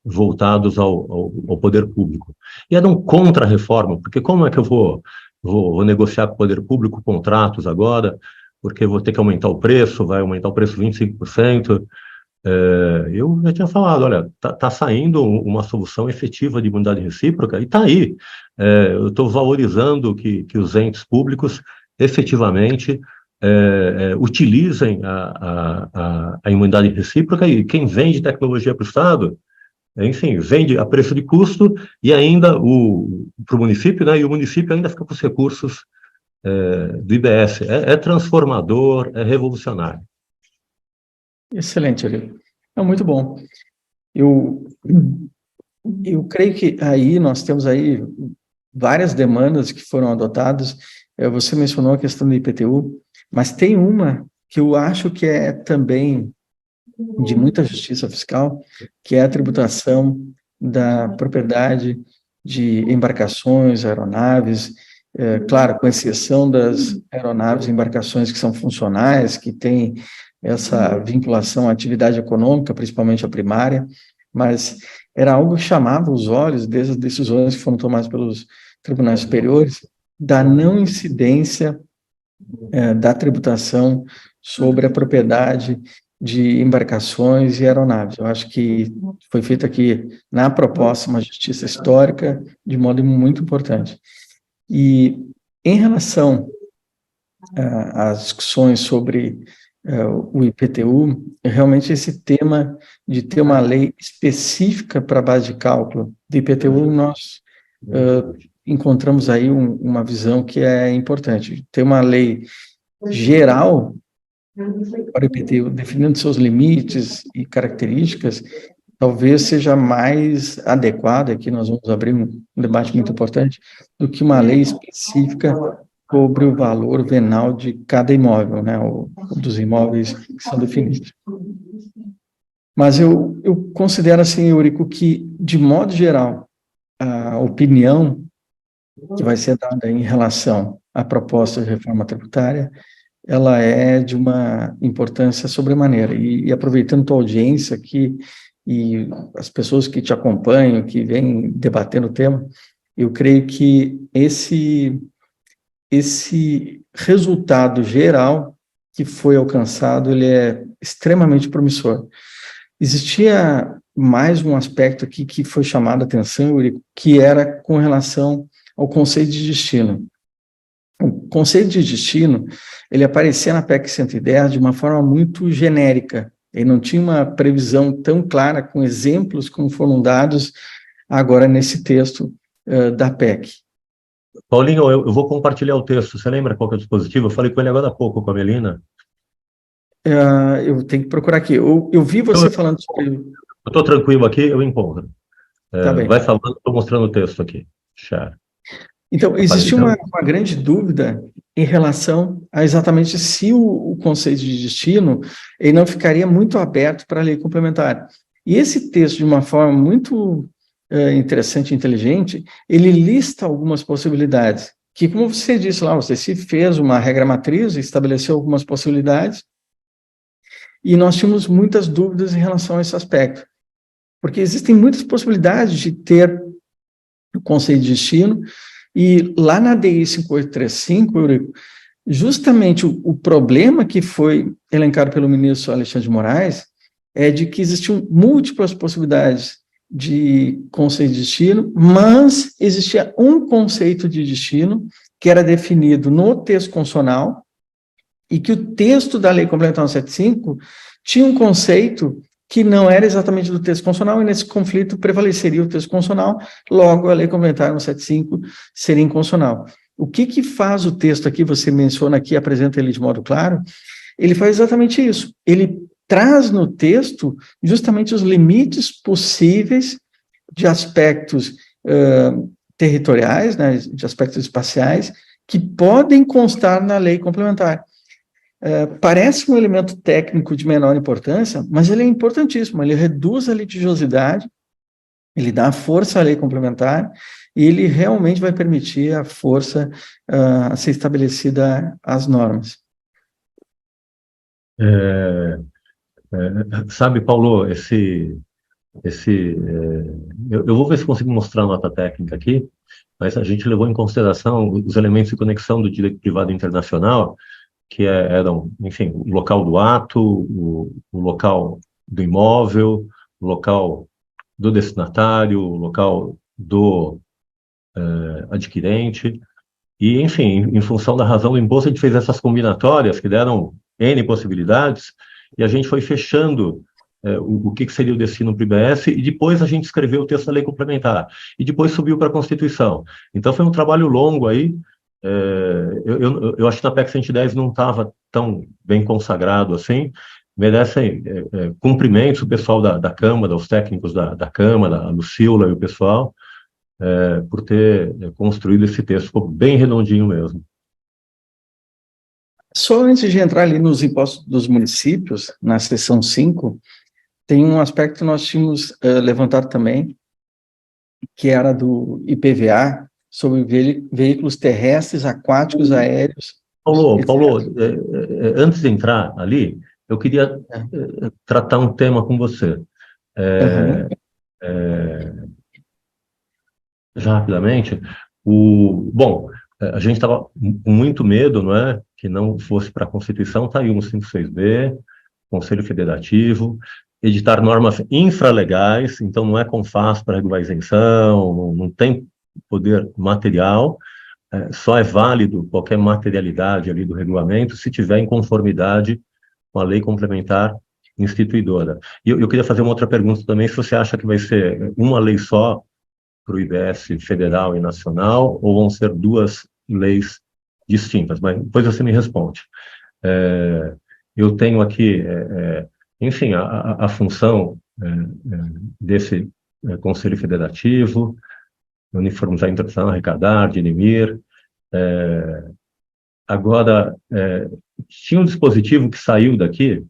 voltados ao poder público. E era um contra-reforma, porque como é que eu vou negociar com o poder público contratos agora, porque vou ter que aumentar o preço, vai aumentar o preço 25%. Eu já tinha falado, olha, tá saindo uma solução efetiva de imunidade recíproca e está aí. Eu estou valorizando que os entes públicos efetivamente utilizem a imunidade recíproca, e quem vende tecnologia para o Estado, enfim, vende a preço de custo e ainda para o município, né, e o município ainda fica com os recursos do IBS. É transformador, é revolucionário. Excelente, Eurico. É muito bom. Eu creio que aí nós temos aí várias demandas que foram adotadas. Você mencionou a questão do IPTU, mas tem uma que eu acho que é também de muita justiça fiscal, que é a tributação da propriedade de embarcações, aeronaves, claro, com exceção das aeronaves e embarcações que são funcionais, que têm essa vinculação à atividade econômica, principalmente a primária, mas era algo que chamava os olhos, desde as decisões que foram tomadas pelos tribunais superiores, da não incidência da tributação sobre a propriedade de embarcações e aeronaves. Eu acho que foi feita aqui, na proposta, uma justiça histórica, de modo muito importante. E, em relação às discussões sobre o IPTU, realmente esse tema de ter uma lei específica para a base de cálculo do IPTU, nós encontramos aí uma visão que é importante. Ter uma lei geral para o IPTU, definindo seus limites e características, talvez seja mais adequado, aqui nós vamos abrir um debate muito importante, do que uma lei específica sobre o valor venal de cada imóvel, né, ou dos imóveis que são definidos. Mas eu considero assim, Eurico, que, de modo geral, a opinião que vai ser dada em relação à proposta de reforma tributária, ela é de uma importância sobremaneira. E aproveitando tua audiência aqui, e as pessoas que te acompanham, que vêm debatendo o tema, eu creio que esse resultado geral que foi alcançado, ele é extremamente promissor. Existia mais um aspecto aqui que foi chamado a atenção, Eurico, que era com relação ao conceito de destino. O conceito de destino, ele aparecia na PEC 110 de uma forma muito genérica, Ele não tinha uma previsão tão clara, com exemplos como foram dados agora nesse texto da PEC. Paulinho, eu vou compartilhar o texto. Você lembra qual que é o dispositivo? Eu falei com ele agora há pouco, com a Melina. Eu tenho que procurar aqui. Eu vi Então, você falando sobre... eu estou tranquilo aqui, eu encontro. Tá bem. Vai falando, estou mostrando o texto aqui. Share. Então, existe uma grande dúvida em relação a exatamente se o conceito de destino ele não ficaria muito aberto para a lei complementar. E esse texto, de uma forma muito interessante e inteligente, ele lista algumas possibilidades, que, como você disse lá, você se fez uma regra matriz, estabeleceu algumas possibilidades, e nós tínhamos muitas dúvidas em relação a esse aspecto, porque existem muitas possibilidades de ter o conceito de destino, e lá na DI 5835, Eurico, justamente o problema que foi elencado pelo ministro Alexandre de Moraes é de que existiam múltiplas possibilidades de conceito de destino, mas existia um conceito de destino que era definido no texto constitucional e que o texto da Lei Complementar 175 tinha um conceito que não era exatamente do texto constitucional, e nesse conflito prevaleceria o texto constitucional, logo a Lei Complementar 175 seria inconstitucional. O que faz o texto aqui, você menciona aqui, apresenta ele de modo claro, ele faz exatamente isso, ele traz no texto justamente os limites possíveis de aspectos territoriais, né, de aspectos espaciais, que podem constar na lei complementar. Parece um elemento técnico de menor importância, mas ele é importantíssimo, ele reduz a litigiosidade, ele dá força à lei complementar, e ele realmente vai permitir a força a ser estabelecida às normas. Sabe, Paulo, eu vou ver se consigo mostrar a nota técnica aqui, mas a gente levou em consideração os elementos de conexão do direito privado internacional, que eram, enfim, o local do ato, o local do imóvel, o local do destinatário, o local do adquirente, e, enfim, em função da razão do imposto, a gente fez essas combinatórias que deram N possibilidades, e a gente foi fechando o que seria o destino para o IBS, e depois a gente escreveu o texto da lei complementar, e depois subiu para a Constituição. Então foi um trabalho longo aí. Eu acho que na PEC 110 não estava tão bem consagrado assim. Merecem cumprimentos o pessoal da Câmara, os técnicos da Câmara, a Lucila e o pessoal, por ter construído esse texto. Ficou bem redondinho mesmo. Só antes de entrar ali nos impostos dos municípios, na seção 5, tem um aspecto que nós tínhamos levantado também, que era do IPVA, sobre veículos terrestres, aquáticos, aéreos. Paulo, antes de entrar ali, eu queria tratar um tema com você. Já rapidamente, a gente estava com muito medo, não é, que não fosse para a Constituição. Está aí o 156B, Conselho Federativo, editar normas infralegais, então não é CONFAS para regular isenção, não tem poder material, só é válido qualquer materialidade ali do regulamento se tiver em conformidade com a lei complementar instituidora. E eu queria fazer uma outra pergunta também, se você acha que vai ser uma lei só para o IBS federal e nacional, ou vão ser duas leis distintas, mas depois você me responde. Eu tenho aqui, enfim, a função desse Conselho Federativo, uniformizar a interpretação, arrecadar, dirimir. Agora, tinha um dispositivo que saiu daqui,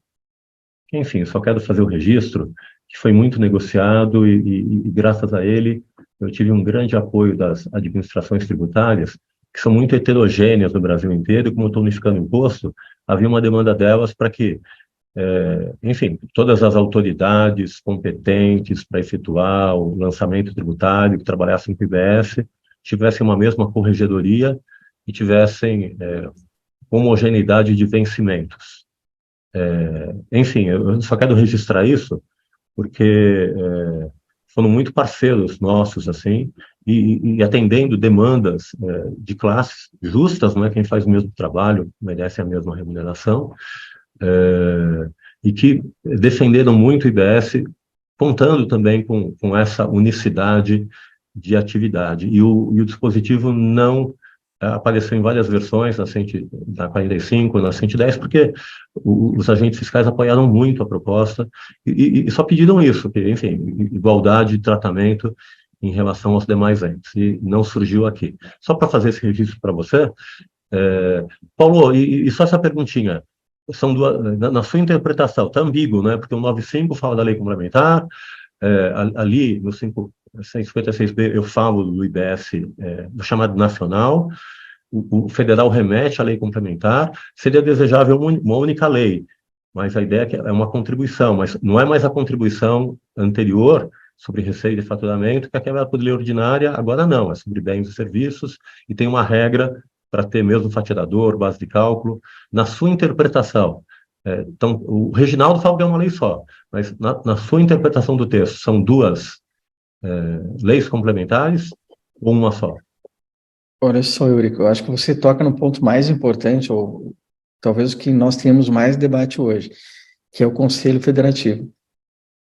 que, enfim, só quero fazer o registro, que foi muito negociado e graças a ele, eu tive um grande apoio das administrações tributárias, que são muito heterogêneas no Brasil inteiro, e como eu estou unificando o imposto, havia uma demanda delas para que, enfim, todas as autoridades competentes para efetuar o lançamento tributário, que trabalhassem com o IBS, tivessem uma mesma corregedoria e tivessem homogeneidade de vencimentos. Enfim, eu só quero registrar isso, porque foram muito parceiros nossos, assim, e atendendo demandas de classes justas, não é? Quem faz o mesmo trabalho merece a mesma remuneração. e que defenderam muito o IBS, contando também com essa unicidade de atividade. E o dispositivo não apareceu em várias versões, na 45, na 110, porque os agentes fiscais apoiaram muito a proposta e só pediram isso, que, enfim, igualdade de tratamento em relação aos demais entes, e não surgiu aqui. Só para fazer esse registro para você, Paulo, e só essa perguntinha, são duas, na sua interpretação, está ambíguo, né? Porque o 95 fala da lei complementar, ali no 156B eu falo do IBS, do chamado nacional, o federal remete à lei complementar, seria desejável uma única lei, mas a ideia é que é uma contribuição, mas não é mais a contribuição anterior sobre receita e faturamento, que é aquela por lei ordinária, agora não, é sobre bens e serviços, e tem uma regra para ter mesmo faturador, base de cálculo. Na sua interpretação, então, o Reginaldo fala que é uma lei só, mas na sua interpretação do texto, são duas leis complementares ou uma só? Olha só, Eurico, eu acho que você toca no ponto mais importante, ou talvez o que nós tenhamos mais debate hoje, que é o Conselho Federativo.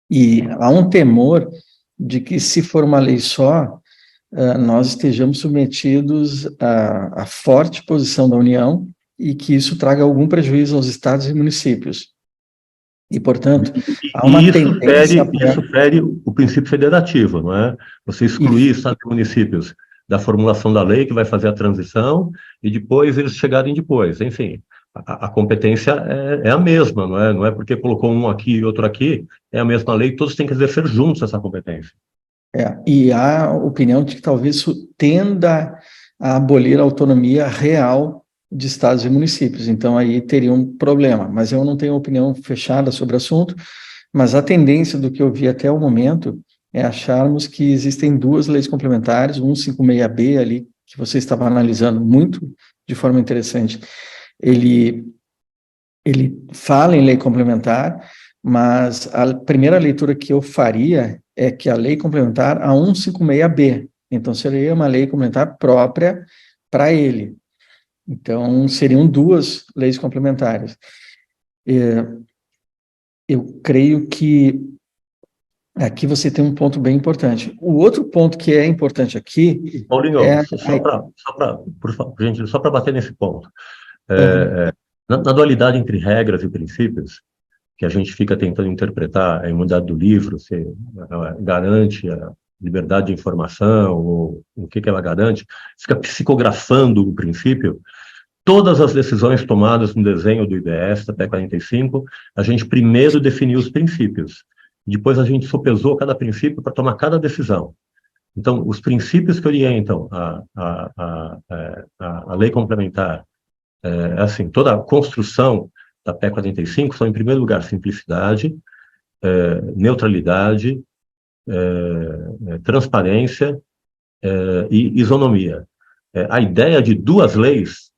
E há um temor de que, se for uma lei só, nós estejamos submetidos à forte posição da União e que isso traga algum prejuízo aos estados e municípios. E, portanto, há uma tendência... Isso fere o princípio federativo, não é? Você excluir estados e municípios da formulação da lei que vai fazer a transição e depois eles chegarem depois. Enfim, a competência é a mesma, não é? Não é porque colocou um aqui e outro aqui, é a mesma lei, todos têm que exercer juntos essa competência. E há a opinião de que talvez isso tenda a abolir a autonomia real de estados e municípios. Então, aí teria um problema. Mas eu não tenho opinião fechada sobre o assunto, mas a tendência do que eu vi até o momento é acharmos que existem duas leis complementares, 156B ali, que você estava analisando muito de forma interessante. Ele fala em lei complementar, mas a primeira leitura que eu faria é que a lei complementar, a 156B, então seria uma lei complementar própria para ele. Então, seriam duas leis complementares. Eu creio que aqui você tem um ponto bem importante. O outro ponto que é importante aqui Paulinho, é... por favor, gente, só para bater nesse ponto. Uhum. Na dualidade entre regras e princípios, que a gente fica tentando interpretar a imunidade do livro, se ela garante a liberdade de informação, ou o que ela garante, fica psicografando o princípio. Todas as decisões tomadas no desenho do IBS, até 45, a gente primeiro definiu os princípios. Depois a gente sopesou cada princípio para tomar cada decisão. Então, os princípios que orientam a lei complementar, assim, toda a construção da PEC 45 são, em primeiro lugar, simplicidade, neutralidade, transparência e isonomia. A ideia de duas leis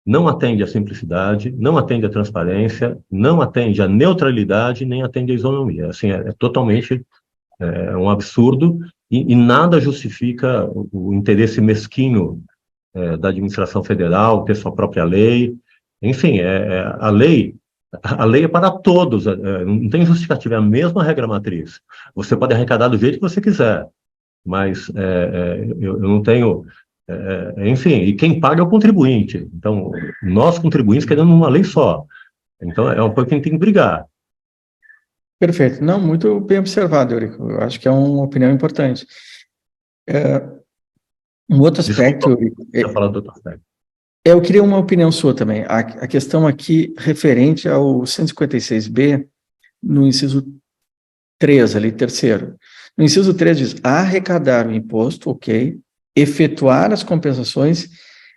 não atende à simplicidade, não atende à transparência, não atende à neutralidade, nem atende à isonomia. Assim, é totalmente um absurdo e nada justifica o interesse mesquinho da administração federal, ter sua própria lei. Enfim, a lei é para todos, não tem justificativa, é a mesma regra matriz. Você pode arrecadar do jeito que você quiser, mas eu não tenho... enfim, e quem paga é o contribuinte. Então, nós contribuintes queremos uma lei só. Então, é uma coisa que a gente tem que brigar. Perfeito. Não, muito bem observado, Eurico. Eu acho que é uma opinião importante. Um outro aspecto, Desculpa, Eurico, eu falar do outro aspecto. eu queria uma opinião sua também. A questão aqui referente ao 156B, no inciso 3, ali, terceiro. No inciso 3 diz, arrecadar o imposto, ok, efetuar as compensações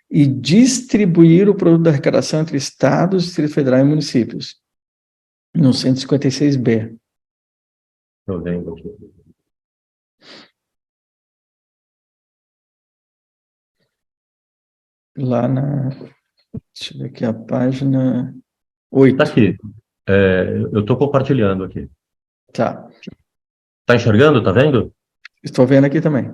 e distribuir o produto da arrecadação entre estados, Distrito Federal e municípios. No 156B. Estou vendo aqui. Lá na... Deixa eu ver aqui a página 8. Está aqui. Eu estou compartilhando aqui. Tá. Está enxergando? Está vendo? Estou vendo aqui também.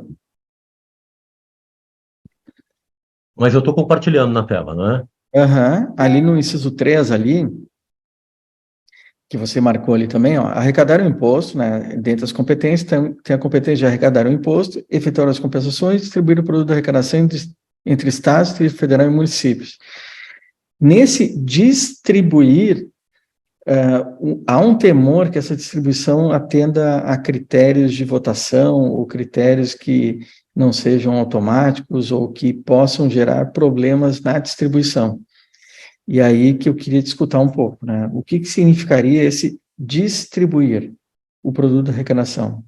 Mas eu estou compartilhando na tela, não é? Ali no inciso 3, ali, que você marcou ali também, ó, arrecadar o imposto, né, dentro das competências, tem a competência de arrecadar o imposto, efetuar as compensações, distribuir o produto da arrecadação entre estados, federal e municípios. Nesse distribuir, há um temor que essa distribuição atenda a critérios de votação ou critérios que não sejam automáticos ou que possam gerar problemas na distribuição. E aí que eu queria te escutar um pouco, né? O que significaria esse distribuir o produto da arrecadação?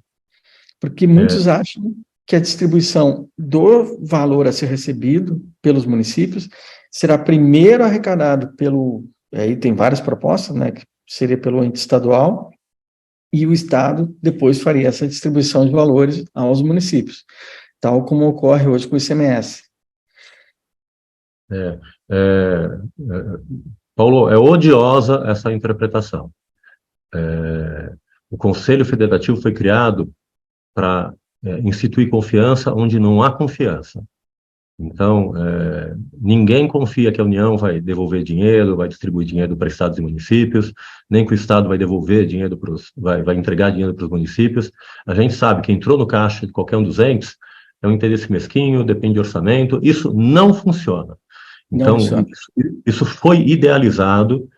Porque muitos acham que a distribuição do valor a ser recebido pelos municípios será primeiro arrecadado aí tem várias propostas, né, que seria pelo ente estadual, e o Estado depois faria essa distribuição de valores aos municípios, tal como ocorre hoje com o ICMS. Paulo, é odiosa essa interpretação. O Conselho Federativo foi criado para instituir confiança onde não há confiança. Então, ninguém confia que a União vai devolver dinheiro, vai distribuir dinheiro para estados e municípios, nem que o Estado vai devolver dinheiro vai entregar dinheiro para os municípios. A gente sabe que entrou no caixa de qualquer um dos entes, é um interesse mesquinho, depende de orçamento, isso não funciona. Então, isso foi idealizado,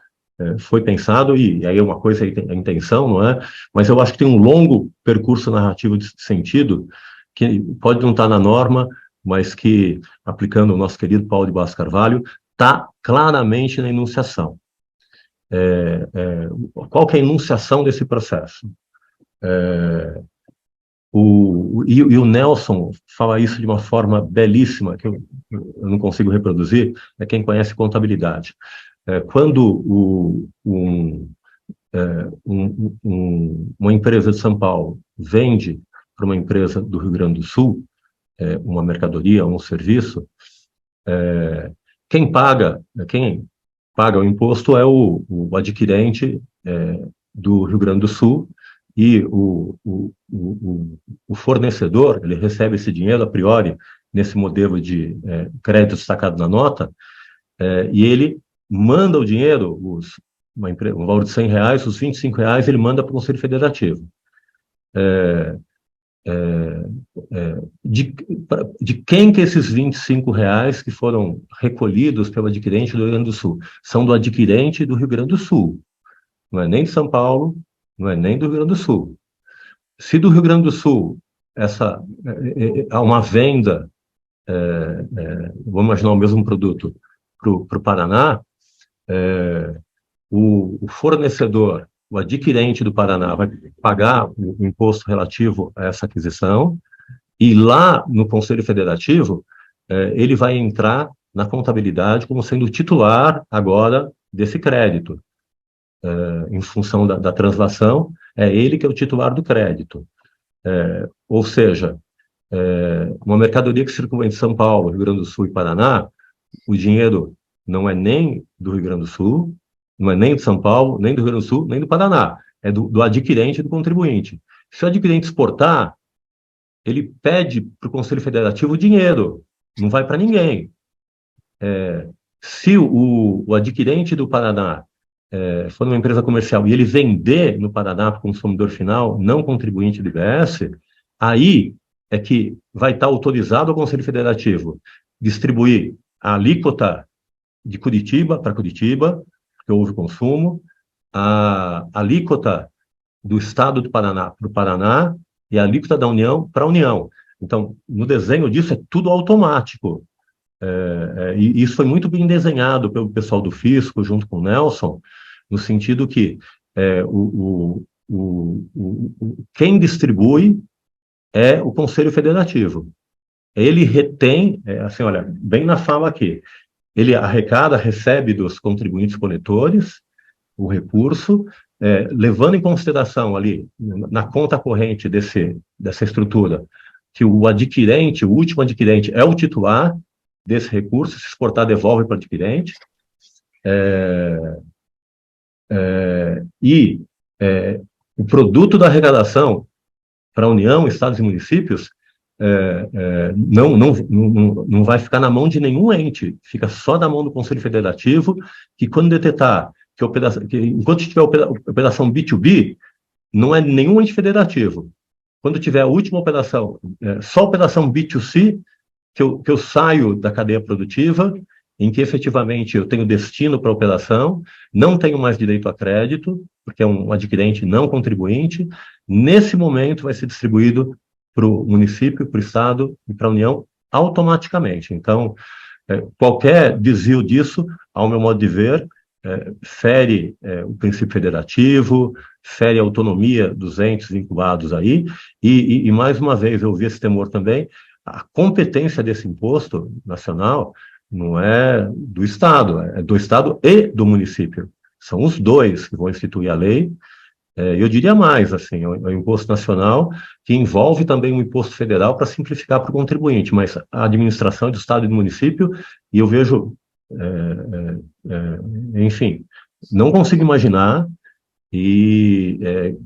foi pensado, e aí uma coisa é a intenção, não é? Mas eu acho que tem um longo percurso narrativo de sentido, que pode não estar na norma, mas que, aplicando o nosso querido Paulo de Barros Carvalho, está claramente na enunciação. Qual que é a enunciação desse processo? E o Nelson fala isso de uma forma belíssima, que eu não consigo reproduzir, é quem conhece contabilidade. Quando uma empresa de São Paulo vende para uma empresa do Rio Grande do Sul, uma mercadoria, um serviço, quem paga o imposto é o adquirente do Rio Grande do Sul, e o fornecedor, ele recebe esse dinheiro a priori, nesse modelo de crédito destacado na nota, e ele manda o dinheiro, um valor de R$100, os R$25, ele manda para o Conselho Federativo. De quem que esses R$25 que foram recolhidos pelo adquirente do Rio Grande do Sul? São do adquirente do Rio Grande do Sul. Não é nem de São Paulo, não é nem do Rio Grande do Sul. Se do Rio Grande do Sul há uma venda, vamos imaginar o mesmo produto, para o Paraná, o fornecedor, o adquirente do Paraná vai pagar o imposto relativo a essa aquisição, e lá no Conselho Federativo, ele vai entrar na contabilidade como sendo o titular agora desse crédito. Em função da translação, é ele que é o titular do crédito. Ou seja, uma mercadoria que circula entre São Paulo, Rio Grande do Sul e Paraná, o dinheiro não é nem do Rio Grande do Sul, não é nem de São Paulo, nem do Rio Grande do Sul, nem do Paraná, é do adquirente e do contribuinte. Se o adquirente exportar, ele pede para o Conselho Federativo o dinheiro, não vai para ninguém. Se o adquirente do Paraná for uma empresa comercial e ele vender no Paraná para o consumidor final, não contribuinte do IBS, aí é que vai estar autorizado ao Conselho Federativo distribuir a alíquota de Curitiba para Curitiba, porque houve consumo, a alíquota do Estado do Paraná para o Paraná e a alíquota da União para a União. Então, no desenho disso é tudo automático. E isso foi muito bem desenhado pelo pessoal do Fisco, junto com o Nelson, no sentido que quem distribui é o Conselho Federativo. Ele retém, assim, olha, bem na fala aqui, ele arrecada, recebe dos contribuintes coletores o recurso, levando em consideração ali, na conta corrente dessa estrutura, que o adquirente, o último adquirente, é o titular desse recurso, se exportar, devolve para o adquirente, o produto da arrecadação para a União, estados e municípios, não vai ficar na mão de nenhum ente, fica só na mão do Conselho Federativo, que quando detectar que enquanto tiver operação B2B, não é nenhum ente federativo. Quando tiver a última operação, só operação B2C, que eu saio da cadeia produtiva, em que efetivamente eu tenho destino para a operação, não tenho mais direito a crédito, porque é um adquirente não contribuinte. Nesse momento vai ser distribuído para o município, para o Estado e para a União automaticamente. Então, qualquer desvio disso, ao meu modo de ver, fere o princípio federativo, fere a autonomia dos entes vinculados aí, e mais uma vez eu vi esse temor também, a competência desse imposto nacional não é do Estado, é do Estado e do município. São os dois que vão instituir a lei. Eu diria mais, assim, é um imposto nacional que envolve também um imposto federal para simplificar para o contribuinte, mas a administração do Estado e do município, e eu vejo, enfim, não consigo imaginar que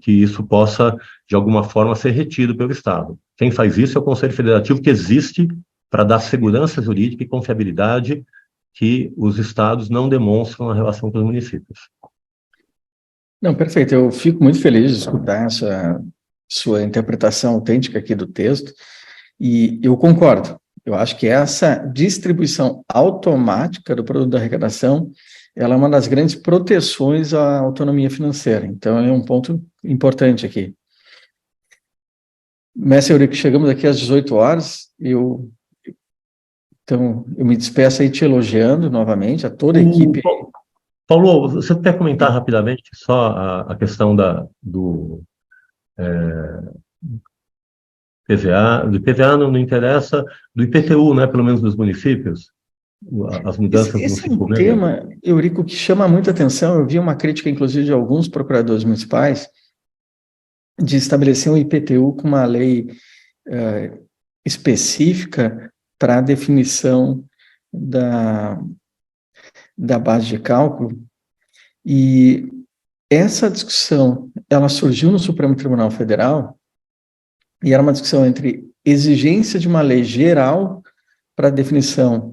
isso possa, de alguma forma, ser retido pelo Estado. Quem faz isso é o Conselho Federativo, que existe para dar segurança jurídica e confiabilidade que os estados não demonstram na relação com os municípios. Não, perfeito. Eu fico muito feliz de escutar essa sua interpretação autêntica aqui do texto, e eu concordo. Eu acho que essa distribuição automática do produto da arrecadação, ela é uma das grandes proteções à autonomia financeira. Então, é um ponto importante aqui. Mestre Eurico, chegamos aqui às 18 horas, então, eu me despeço aí te elogiando novamente, a toda a equipe. Paulo, você quer comentar rapidamente só a questão do PVA? Do PVA não interessa, do IPTU, né, pelo menos dos municípios, as mudanças Esse é no um tema, Eurico, que chama muita atenção. Eu vi uma crítica, inclusive, de alguns procuradores municipais, de estabelecer um IPTU com uma lei específica para a definição da base de cálculo, e essa discussão, ela surgiu no Supremo Tribunal Federal, e era uma discussão entre exigência de uma lei geral para a definição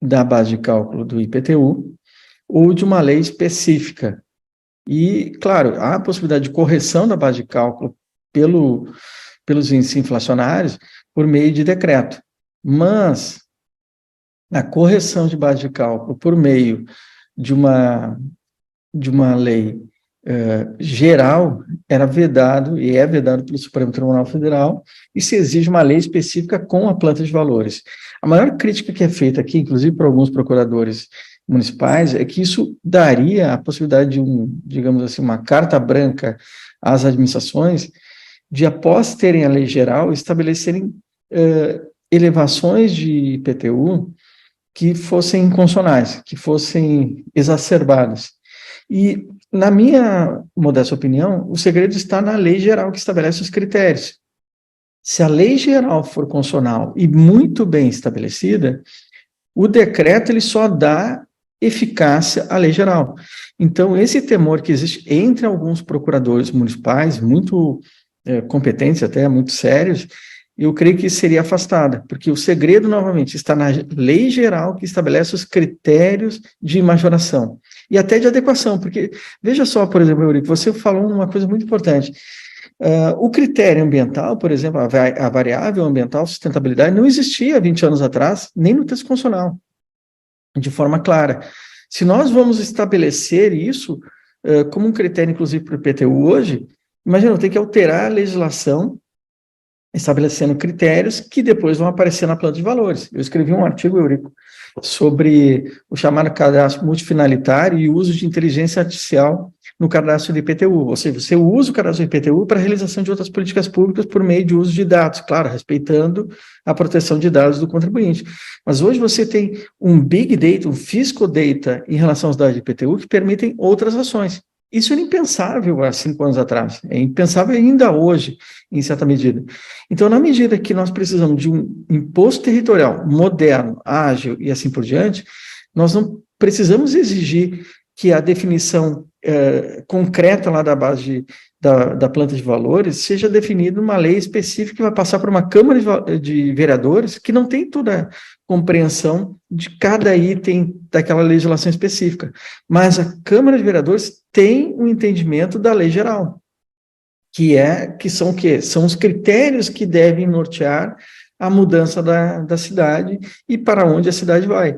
da base de cálculo do IPTU, ou de uma lei específica. E, claro, há a possibilidade de correção da base de cálculo pelos índices inflacionários por meio de decreto, mas a correção de base de cálculo por meio de uma lei geral era vedado, e é vedado pelo Supremo Tribunal Federal, e se exige uma lei específica com a planta de valores. A maior crítica que é feita aqui, inclusive por alguns procuradores municipais, é que isso daria a possibilidade de digamos assim, uma carta branca às administrações de, após terem a lei geral, estabelecerem elevações de IPTU que fossem inconstitucionais, que fossem exacerbadas. E, na minha modesta opinião, o segredo está na lei geral que estabelece os critérios. Se a lei geral for constitucional e muito bem estabelecida, o decreto ele só dá eficácia à lei geral. Então, esse temor que existe entre alguns procuradores municipais, muito competentes, até muito sérios, eu creio que seria afastada, porque o segredo, novamente, está na lei geral que estabelece os critérios de majoração e até de adequação, porque, veja só, por exemplo, Eurico, você falou uma coisa muito importante. O critério ambiental, por exemplo, a variável ambiental, sustentabilidade, não existia 20 anos atrás, nem no texto constitucional, de forma clara. Se nós vamos estabelecer isso como um critério, inclusive, para o IPTU hoje, imagina, eu tenho que alterar a legislação estabelecendo critérios que depois vão aparecer na planta de valores. Eu escrevi um artigo, Eurico, sobre o chamado cadastro multifinalitário e o uso de inteligência artificial no cadastro do IPTU. Ou seja, você usa o cadastro do IPTU para a realização de outras políticas públicas por meio de uso de dados, claro, respeitando a proteção de dados do contribuinte. Mas hoje você tem um big data, um fiscal data em relação aos dados do IPTU que permitem outras ações. Isso era impensável há 5 anos atrás, é impensável ainda hoje, em certa medida. Então, na medida que nós precisamos de um imposto territorial moderno, ágil e assim por diante, nós não precisamos exigir que a definição concreta lá da base da planta de valores seja definida uma lei específica que vai passar por uma Câmara de Vereadores que não tem toda a compreensão de cada item daquela legislação específica, mas a Câmara de Vereadores tem um entendimento da lei geral, que são o quê? São os critérios que devem nortear a mudança da cidade e para onde a cidade vai.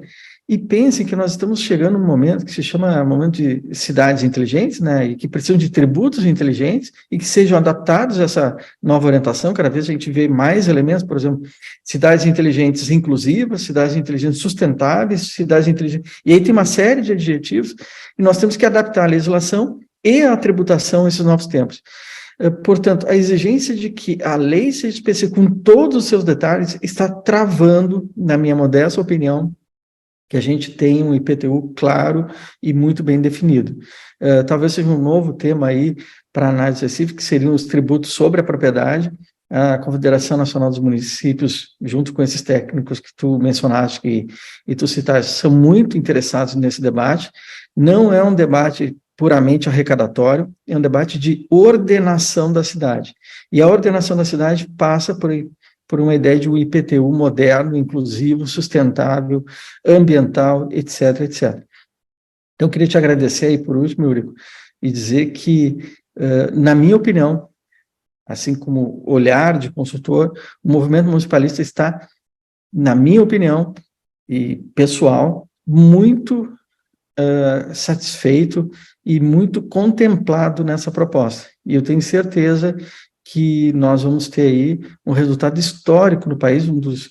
E pensem que nós estamos chegando num momento que se chama momento de cidades inteligentes, né, e que precisam de tributos inteligentes e que sejam adaptados a essa nova orientação. Cada vez a gente vê mais elementos, por exemplo, cidades inteligentes inclusivas, cidades inteligentes sustentáveis, cidades inteligentes... E aí tem uma série de adjetivos e nós temos que adaptar a legislação e a tributação a esses novos tempos. Portanto, a exigência de que a lei seja específica com todos os seus detalhes está travando, na minha modesta opinião, que a gente tenha um IPTU claro e muito bem definido. Talvez seja um novo tema aí para análise específica, que seriam os tributos sobre a propriedade. A Confederação Nacional dos Municípios, junto com esses técnicos que tu mencionaste e tu citaste, são muito interessados nesse debate. Não é um debate puramente arrecadatório, é um debate de ordenação da cidade. E a ordenação da cidade passa por uma ideia de um IPTU moderno, inclusivo, sustentável, ambiental, etc, etc. Então, eu queria te agradecer aí por último, Eurico, e dizer que, na minha opinião, assim como olhar de consultor, o movimento municipalista está, na minha opinião, e pessoal, muito satisfeito e muito contemplado nessa proposta. E eu tenho certeza que nós vamos ter aí um resultado histórico no país, um dos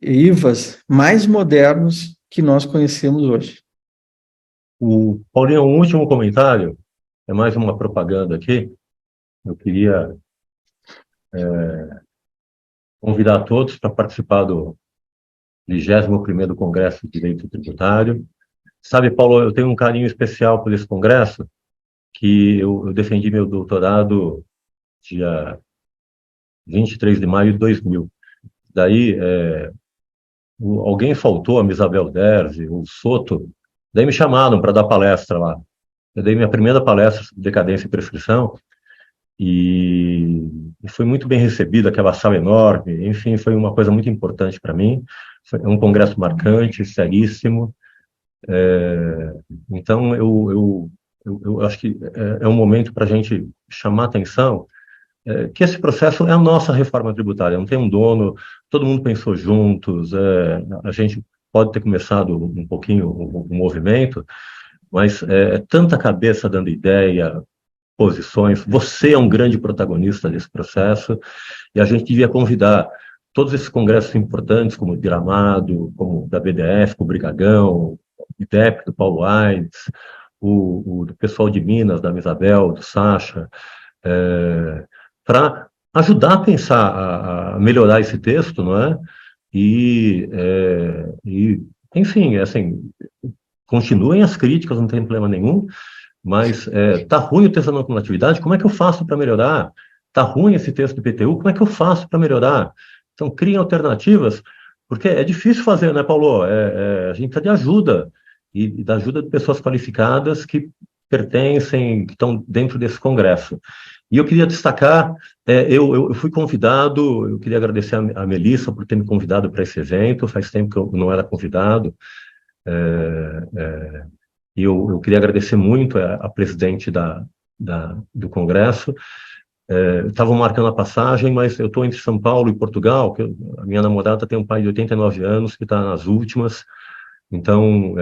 IVAs mais modernos que nós conhecemos hoje. Paulinho, um último comentário, é mais uma propaganda aqui. Eu queria convidar todos para participar do 21º Congresso de Direito Tributário. Sabe, Paulo, eu tenho um carinho especial por esse congresso, que eu defendi meu doutorado dia 23 de maio de 2000. Daí, alguém faltou, a Isabel Derzi, o Soto, daí me chamaram para dar palestra lá. Eu dei minha primeira palestra sobre decadência e prescrição, e foi muito bem recebida, aquela sala enorme, enfim, foi uma coisa muito importante para mim. Foi um congresso marcante, seríssimo. Então, eu acho que é um momento para a gente chamar atenção que esse processo é a nossa reforma tributária, não tem um dono, todo mundo pensou juntos, a gente pode ter começado um pouquinho o movimento, mas tanta cabeça dando ideia, posições, você é um grande protagonista desse processo, e a gente devia convidar todos esses congressos importantes, como o Gramado, como o da BDF, o Brigagão, o IDEP, do Paulo Aires, o do pessoal de Minas, da Isabel, do Sacha, para ajudar a pensar, a melhorar esse texto, não é? E enfim, assim, continuem as críticas, não tem problema nenhum, mas tá ruim o texto da não cumulatividade, como é que eu faço para melhorar? Tá ruim esse texto do IPTU, como é que eu faço para melhorar? Então, criem alternativas, porque é difícil fazer, né, Paulo? A gente precisa de ajuda, e da ajuda de pessoas qualificadas que pertencem, que estão dentro desse congresso. E eu queria destacar, eu fui convidado, eu queria agradecer a Melissa por ter me convidado para esse evento, faz tempo que eu não era convidado, e eu queria agradecer muito a presidente do congresso. Estavam marcando a passagem, mas eu estou entre São Paulo e Portugal, a minha namorada tem um pai de 89 anos que está nas últimas, então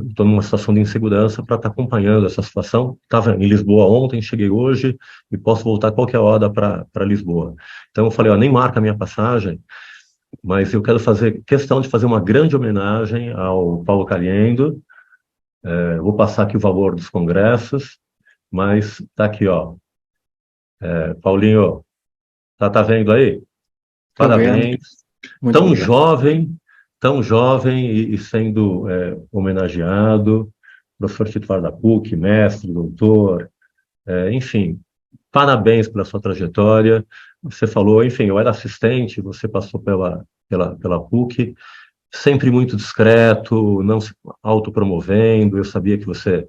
estou numa situação de insegurança para estar acompanhando essa situação. Estava em Lisboa ontem, cheguei hoje e posso voltar qualquer hora para Lisboa. Então eu falei, nem marca a minha passagem, mas eu quero fazer questão de fazer uma grande homenagem ao Paulo Caliendo. Vou passar aqui o valor dos congressos, mas está aqui, ó. Paulinho, tá vendo aí? Parabéns. Tão jovem e sendo homenageado, professor titular da PUC, mestre, doutor, enfim, parabéns pela sua trajetória. Você falou, enfim, eu era assistente, você passou pela PUC, sempre muito discreto, não se autopromovendo, eu sabia que você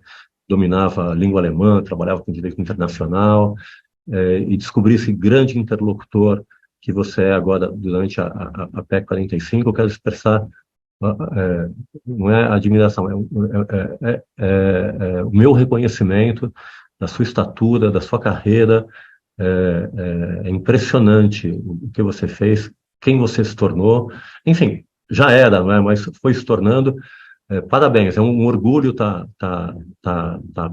dominava a língua alemã, trabalhava com direito internacional, e descobri esse grande interlocutor que você é agora durante a PEC 45. Eu quero expressar, não é admiração, o meu reconhecimento da sua estatura, da sua carreira. É impressionante o que você fez, quem você se tornou. Enfim, já era, não é? Mas foi se tornando. Parabéns, é um orgulho estar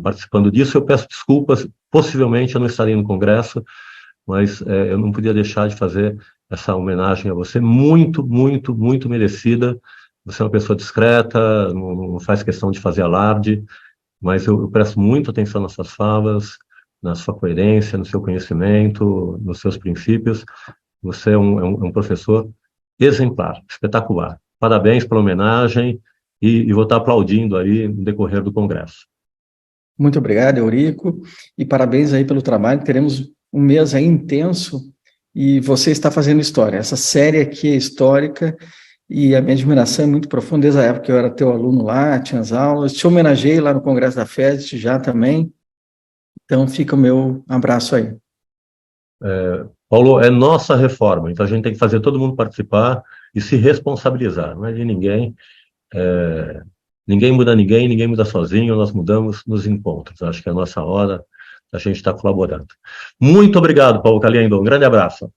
participando disso. Eu peço desculpas, possivelmente eu não estaria no Congresso, mas eu não podia deixar de fazer essa homenagem a você, muito, muito, muito merecida. Você é uma pessoa discreta, não faz questão de fazer alarde, mas eu presto muita atenção nas suas falas, na sua coerência, no seu conhecimento, nos seus princípios. Você é um professor exemplar, espetacular. Parabéns pela homenagem e vou estar aplaudindo aí no decorrer do Congresso. Muito obrigado, Eurico, e parabéns aí pelo trabalho. Teremos um mês aí intenso e você está fazendo história. Essa série aqui é histórica e a minha admiração é muito profunda. Desde a época que eu era teu aluno lá, tinha as aulas, te homenageei lá no Congresso da FEST já também. Então fica o meu abraço aí. Paulo, é nossa reforma, então a gente tem que fazer todo mundo participar e se responsabilizar, não é de ninguém. Ninguém muda sozinho, nós mudamos nos encontros. Acho que é a nossa hora, a gente está colaborando. Muito obrigado, Paulo Caliendo, um grande abraço.